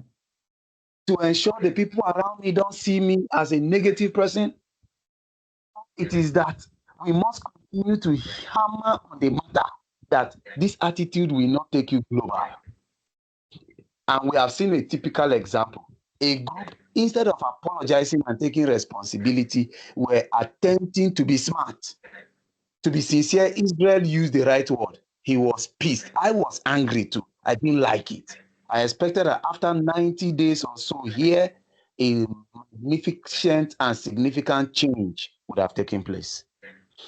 to ensure the people around me don't see me as a negative person? It is that we must continue to hammer on the matter that this attitude will not take you global. And we have seen a typical example. A group, instead of apologizing and taking responsibility, were attempting to be smart. To be sincere, Israel used the right word. He was pissed. I was angry too. I didn't like it. I expected that after 90 days or so here, a magnificent and significant change would have taken place.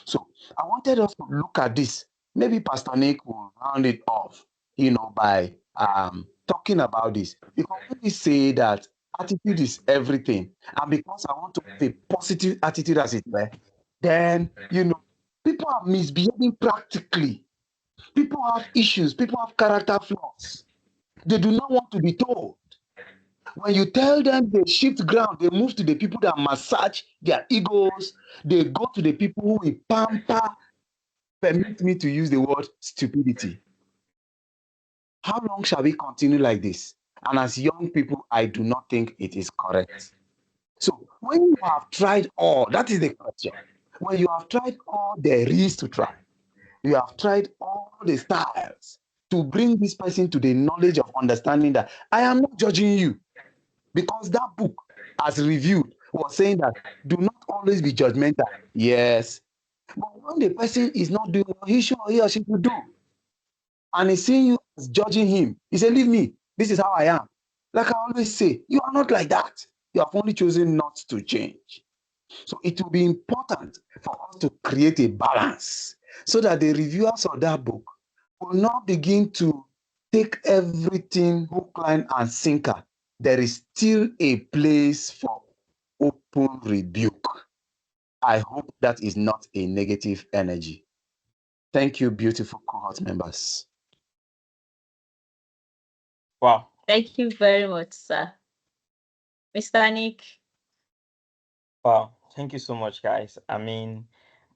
So I wanted us to look at this. Maybe Pastor Nick will round it off, by talking about this. Because when we say that attitude is everything, and because I want to have a positive attitude as it were, then, people are misbehaving practically. People have issues. People have character flaws. They do not want to be told. When you tell them they shift ground, they move to the people that massage their egos. They go to the people who will pamper, permit me to use the word stupidity. How long shall we continue like this? And as young people, I do not think it is correct. So when you have tried all, that is the question. When you have tried all there is to try, you have tried all the styles to bring this person to the knowledge of understanding that I am not judging you, because that book, as reviewed, was saying that do not always be judgmental. Yes. But when the person is not doing what he or she should do, and is seeing you as judging him, he said, leave me. This is how I am. Like I always say, you are not like that. You have only chosen not to change. So it will be important for us to create a balance so that the reviewers of that book will not begin to take everything hook, line, and sinker. There is still a place for open rebuke. I hope that is not a negative energy. Thank you, beautiful cohort members. Wow. Thank you very much, sir. Mr. Nick. Wow. Thank you so much, guys. I mean,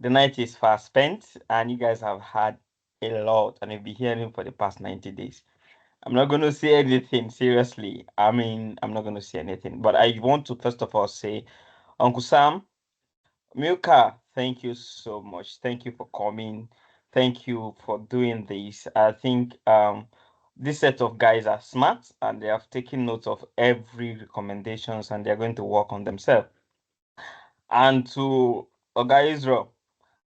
the night is fast spent, and you guys have had a lot, and you've been hearing for the past 90 days. I'm not going to say anything, seriously. I mean, I'm not going to say anything, but I want to first of all say, Uncle Sam, Milka, thank you so much. Thank you for coming. Thank you for doing this. I think this set of guys are smart and they have taken note of every recommendations and they're going to work on themselves. And to Oga Israel,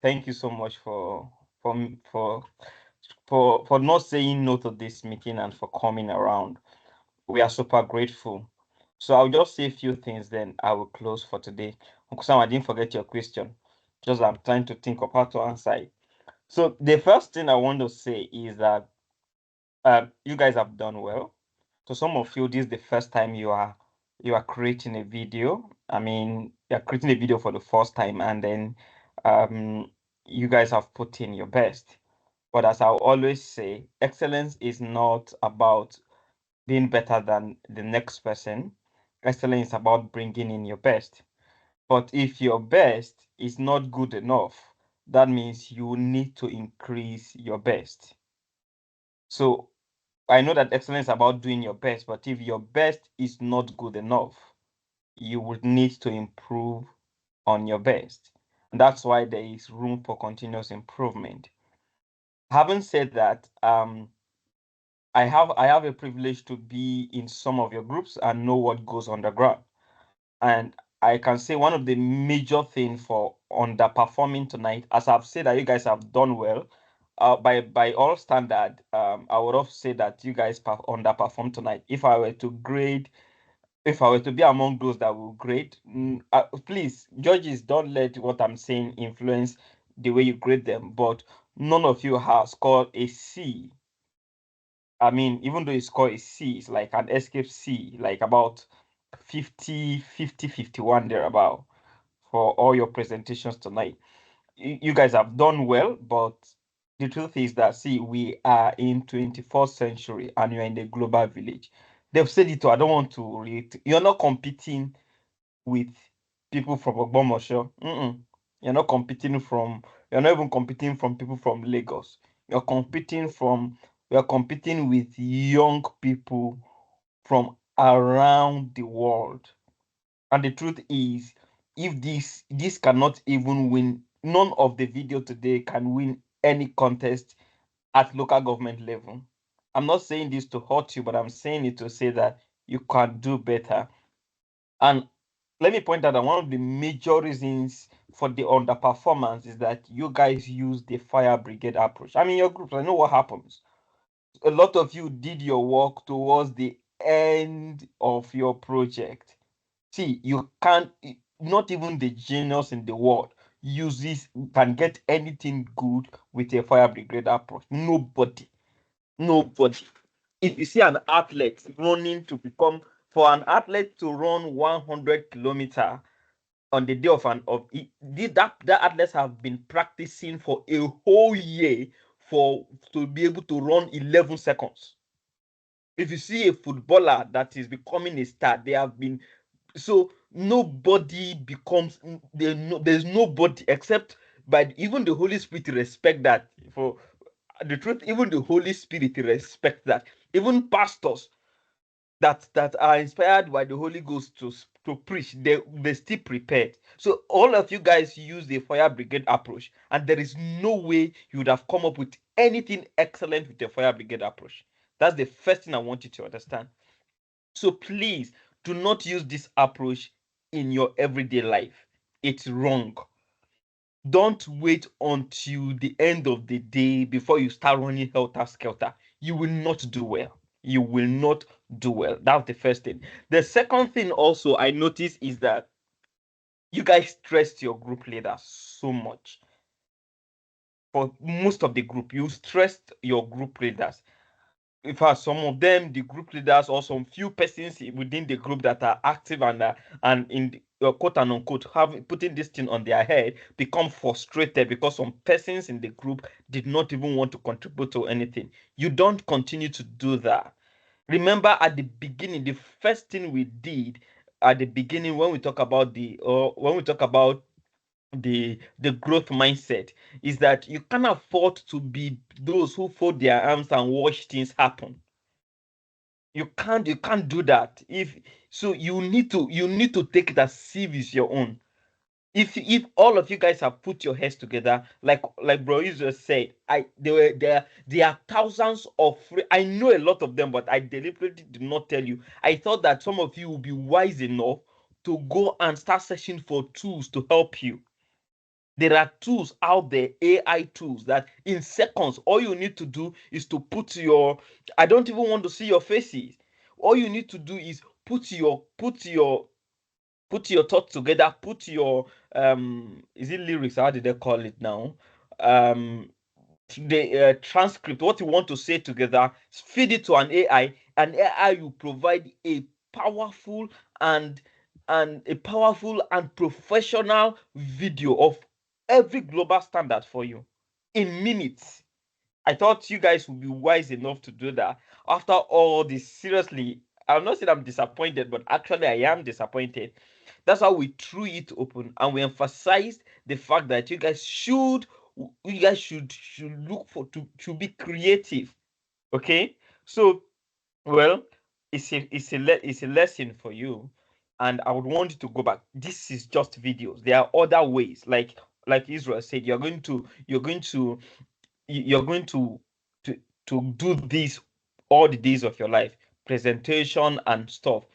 thank you so much for for not saying no to this meeting and for coming around. We are super grateful. So I'll just say a few things, then I will close for today. Uncle Sam, I didn't forget your question. Just I'm trying to think of how to answer it. So the first thing I want to say is that you guys have done well. So some of you, this is the first time you are creating a video. I mean, you're creating a video for the first time, and then um, you guys have put in your best. But as I always say, excellence is not about being better than the next person. Excellence is about bringing in your best. But if your best is not good enough, that means you need to increase your best. So I know that excellence is about doing your best, but if your best is not good enough, you would need to improve on your best. And that's why there is room for continuous improvement. Having said that, I have a privilege to be in some of your groups and know what goes on the ground. And I can say one of the major things for underperforming tonight, as I've said that you guys have done well, by all standard, I would have said that you guys underperformed tonight. If I were to be among those that will grade, please, judges, don't let what I'm saying influence the way you grade them. But none of you have scored a C. I mean, even though you score a C, it's like an escape C, like about 50, 50, 51 thereabout for all your presentations tonight. You guys have done well, but the truth is that, see, we are in 21st century and you're in the global village. They've said it too. I don't want to read. You're not competing with people from Ogbomoso. You're not competing from, you're not even competing from people from Lagos. You're competing with young people from around the world. And the truth is, if this cannot even win, none of the video today can win any contest at local government level. I'm not saying this to hurt you, but I'm saying it to say that you can do better. And let me point out that one of the major reasons for the underperformance is that you guys use the fire brigade approach. I mean, your groups, I know what happens. A lot of you did your work towards the end of your project. See, you can't, not even the genius in the world can get anything good with a fire brigade approach. Nobody. Nobody. If you see an athlete running to become, for an athlete to run 100 kilometers on the day that athletes have been practicing for a whole year for to be able to run 11 seconds. If you see a footballer that is becoming a star, they have been, so nobody becomes, there's nobody except by even the Holy Spirit respect that. For the truth, even the Holy Spirit respect that. Even pastors that are inspired by the Holy Ghost to preach, they still prepared. So all of you guys use the fire brigade approach, and there is no way you would have come up with anything excellent with the fire brigade approach. That's the first thing I want you to understand. So please do not use this approach in your everyday life. It's wrong. Don't wait until the end of the day before you start running helter skelter. You will not do well. You will not do well. That's the first thing. The second thing also I noticed is that you guys stressed your group leaders so much. For most of the group, you stressed your group leaders. In fact, some of them, the group leaders, or some few persons within the group that are active and in the, quote and unquote have putting this thing on their head, become frustrated because some persons in the group did not even want to contribute to anything. You don't continue to do that. Remember, at the beginning, the first thing we did, at the beginning when we talk about the growth mindset, is that you can't afford to be those who fold their arms and watch things happen. You can't do that. If so, you need to take it as if it's your own. If all of you guys have put your heads together, like bro Israel said, there are thousands of free. I know a lot of them, but I deliberately did not tell you. I thought that some of you will be wise enough to go and start searching for tools to help you. There are tools out there, AI tools, that in seconds, all you need to do is to put your, I don't even want to see your faces. All you need to do is put your thoughts together, put your is it lyrics? How did they call it now? Um the transcript, what you want to say together, feed it to an AI, and AI will provide powerful and a powerful and professional video of every global standard for you in minutes. I thought you guys would be wise enough to do that. After all this, seriously, I'm not saying I'm disappointed, but actually I am disappointed. That's how we threw it open and we emphasized the fact that you guys should look for to be creative. Okay? So, well, it's a lesson for you, and I would want you to go back. This is just videos. There are other ways, like Israel said, you're going to to do this all the days of your life, presentation and stuff.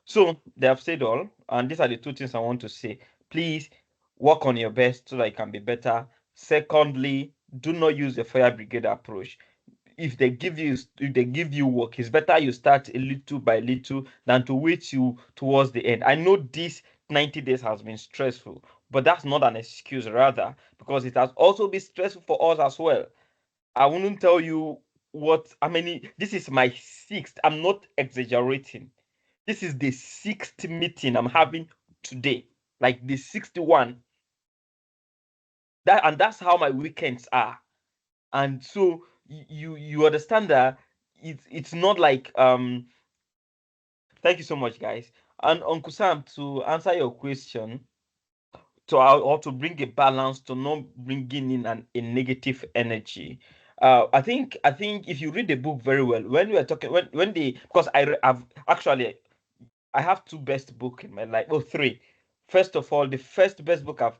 So they have said all, and these are the two things I want to say. Please work on your best so that you can be better. Secondly, do not use the fire brigade approach. If they give you work, it's better you start a little by little than to wait you towards the end. I know this 90 days has been stressful, but that's not an excuse, rather, because it has also been stressful for us as well. I wouldn't tell you how many. This is my sixth. I'm not exaggerating. This is the sixth meeting I'm having today, like the 61. That's how my weekends are. And so you understand that it's not like Thank you so much, guys. And Uncle Sam, to answer your question, or to bring a balance, to not bringing in a negative energy. I think if you read the book very well, when we are talking, when they, because I've actually, I have two best book in my life. Oh, three. First of all, the first best book I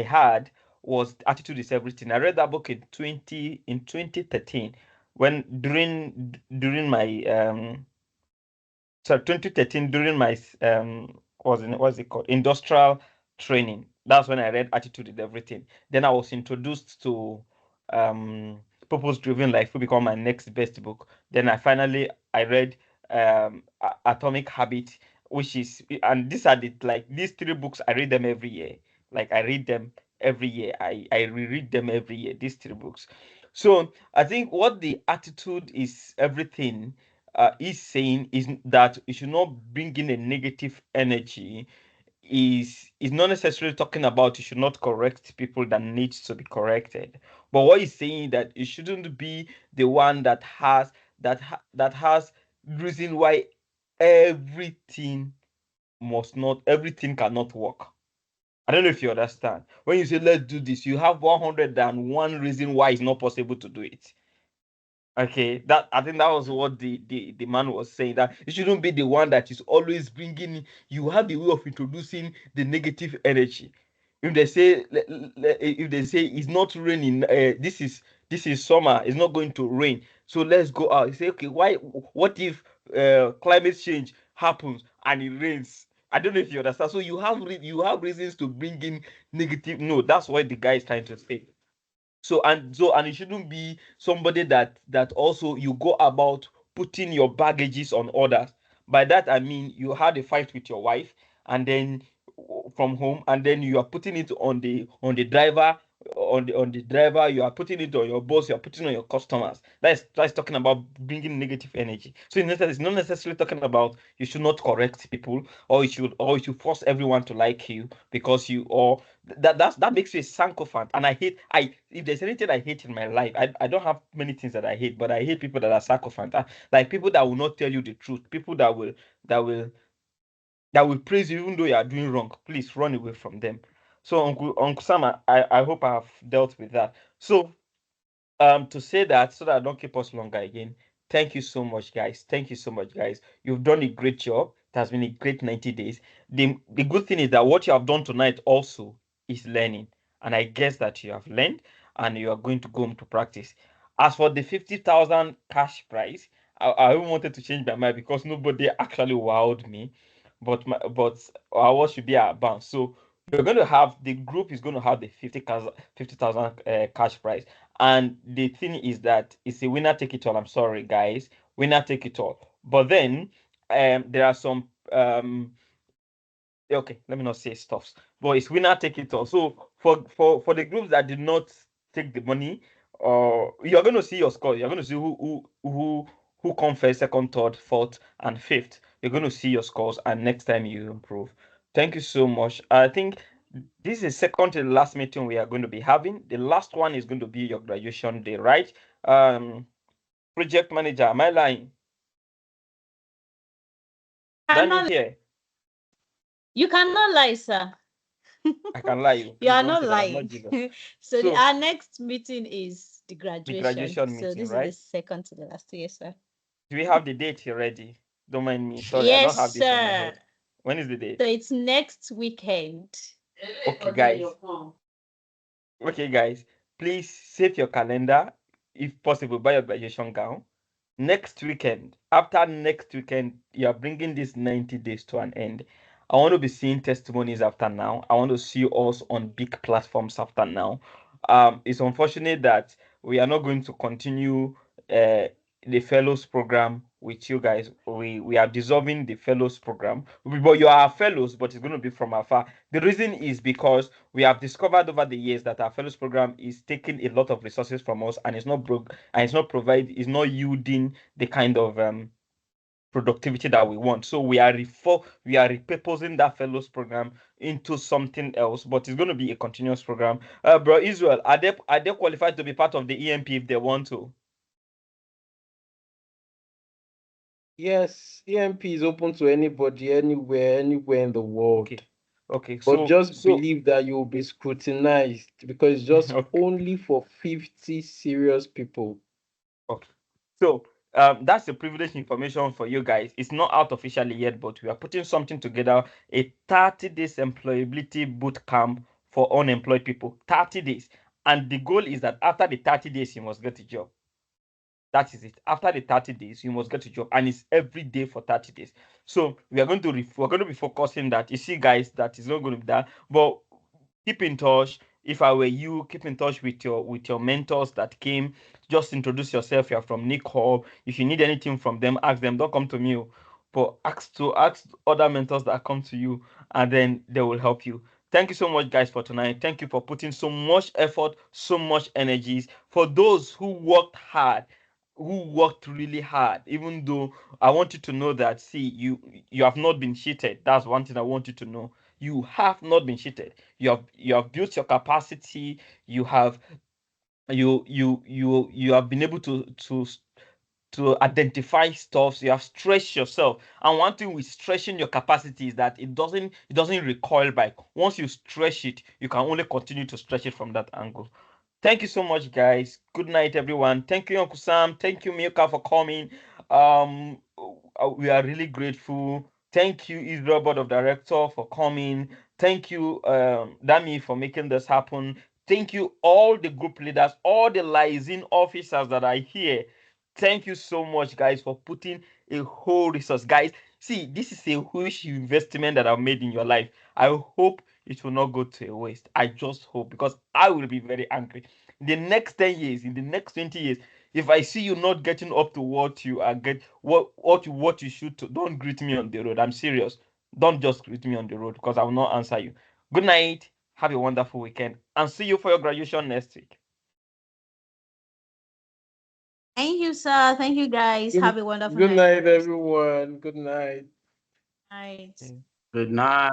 had was Attitude is Everything. I read that book in 2013, when during my so 2013, during my what's it called, industrial training. That's when I read Attitude is Everything. Then I was introduced to um Purpose Driven Life, who become my next best book. Then I read Atomic Habit, which is, and these are the, like, these three books, I read them every year. Like, I read them every year. I reread them every year, these three books. So I think what the Attitude is Everything is saying is that you should not bring in a negative energy. Is not necessarily talking about you should not correct people that needs to be corrected, but what he's saying, that you shouldn't be the one that has reason why everything everything cannot work. I don't know if you understand. When you say let's do this, you have 101 reason why it's not possible to do it. Okay, that I think that was what the man was saying, that you shouldn't be the one that is always bringing. You have the way of introducing the negative energy. If they say it's not raining, this is summer, it's not going to rain, so let's go out. You say, okay, why? What if climate change happens and it rains? I don't know if you understand. So you have reasons to bring in negative. No, that's what the guy is trying to say. So, and it shouldn't be somebody that also you go about putting your baggages on others. By that I mean, you had a fight with your wife, and then from home, and then you are putting it on the driver, on the driver, you are putting it on your boss, you are putting it on your customers. That's talking about bringing negative energy. So it's not necessarily talking about you should not correct people, or you should force everyone to like you, because you or that makes you a sycophant. And I if there's anything I hate in my life, I don't have many things that I hate, but I hate people that are sycophant. Like people that will not tell you the truth, people that will that will praise you even though you are doing wrong, please run away from them. So Uncle Sam, I hope I have dealt with that. So to say that so that I don't keep us longer again, thank you so much, guys. Thank you so much, guys. You've done a great job. It has been a great 90 days. The good thing is that what you have done tonight also is learning. And I guess that you have learned and you are going to go home to practice. As for the 50,000 cash prize, I even wanted to change my mind because nobody actually wowed me. But our words should be our bounds. So we're going to have the group is going to have the 50,000 cash prize. And the thing is that it's a winner take it all. I'm sorry, guys, winner take it all. But then there are some okay, let me not say stuffs, but it's winner take it all. So for the groups that did not take the money, you're going to see your score. You're going to see who come first, second, third, fourth, and fifth. You're going to see your scores, and next time you improve. Thank you so much. I think this is second to the last meeting we are going to be having. The last one is going to be your graduation day, right? Project manager, am I lying? Danny here. You cannot lie, sir. I can lie you. You Please are don't not say that. I'm not lying. Jesus. So So our next meeting is the the graduation. graduation So meeting, this is the right? second to the last year, sir. Do we have the date here ready? Don't mind me. Sorry, I don't Yes, have this on my sir. head. When is the So date? it's next weekend. Okay, guys. Okay, guys. Please save your calendar. If possible, buy your graduation gown. Next weekend, after next weekend, you are bringing this 90 days to an end. I want to be seeing testimonies after now. I want to see us on big platforms after now. It's unfortunate that we are not going to continue uh, the fellows program with you guys. We are dissolving the fellows program. But you are fellows, but it's going to be from afar. The reason is because we have discovered over the years that our fellows program is taking a lot of resources from us and it's not it's not yielding the kind of productivity that we want. So we are repurposing that fellows program into something else, but it's going to be a continuous program. Bro Israel, are they qualified to be part of the EMP if they want to? Yes, EMP is open to anybody, anywhere in the world. Okay. Okay. But So just believe that you'll be scrutinized because it's just okay. only for 50 serious people. Okay. So that's the privileged information for you guys. It's not out officially yet, but we are putting something together, a 30 days employability boot camp for unemployed people. 30 days. And the goal is that after the 30 days, you must get a job. That is it. After the 30 days, you must get a job, and it's every day for 30 days. So we are going to we're going to be focusing that. You see, guys, that is not going to be that, but keep in touch. If I were you, keep in touch with your mentors that came. Just introduce yourself. You're from Nick Hub. If you need anything from them, ask them. Don't come to me, but ask other mentors that come to you, and then they will help you. Thank you so much, guys, for tonight. Thank you for putting so much effort, so much energies. For those who worked hard, who worked really hard, even though I want you to know that, see, you have not been cheated. That's one thing I want you to know. You have not been cheated. You have built your capacity. You have you have been able to identify stuff. So you have stretched yourself. And one thing with stretching your capacity is that it doesn't recoil back. Once you stretch it, you can only continue to stretch it from that angle. Thank you so much, guys. Good night, everyone. Thank you, Uncle Sam. Thank you, Milka, for coming. We are really grateful. Thank you, Israel Board of Director, for coming. Thank you, Dami, for making this happen. Thank you, all the group leaders, all the liaison officers that are here. Thank you so much, guys, for putting a whole resource. Guys, see, this is a huge investment that I've made in your life. I hope it will not go to a waste. I just hope, because I will be very angry. In the next 10 years, in the next 20 years, if I see you not getting up to what you are what you should to, don't greet me on the road. I'm serious. Don't just greet me on the road because I will not answer you. Good night. Have a wonderful weekend and see you for your graduation next week. Thank you, sir. Thank you, guys. Good, Have a wonderful good night. night, everyone. Good night. Night. Good night.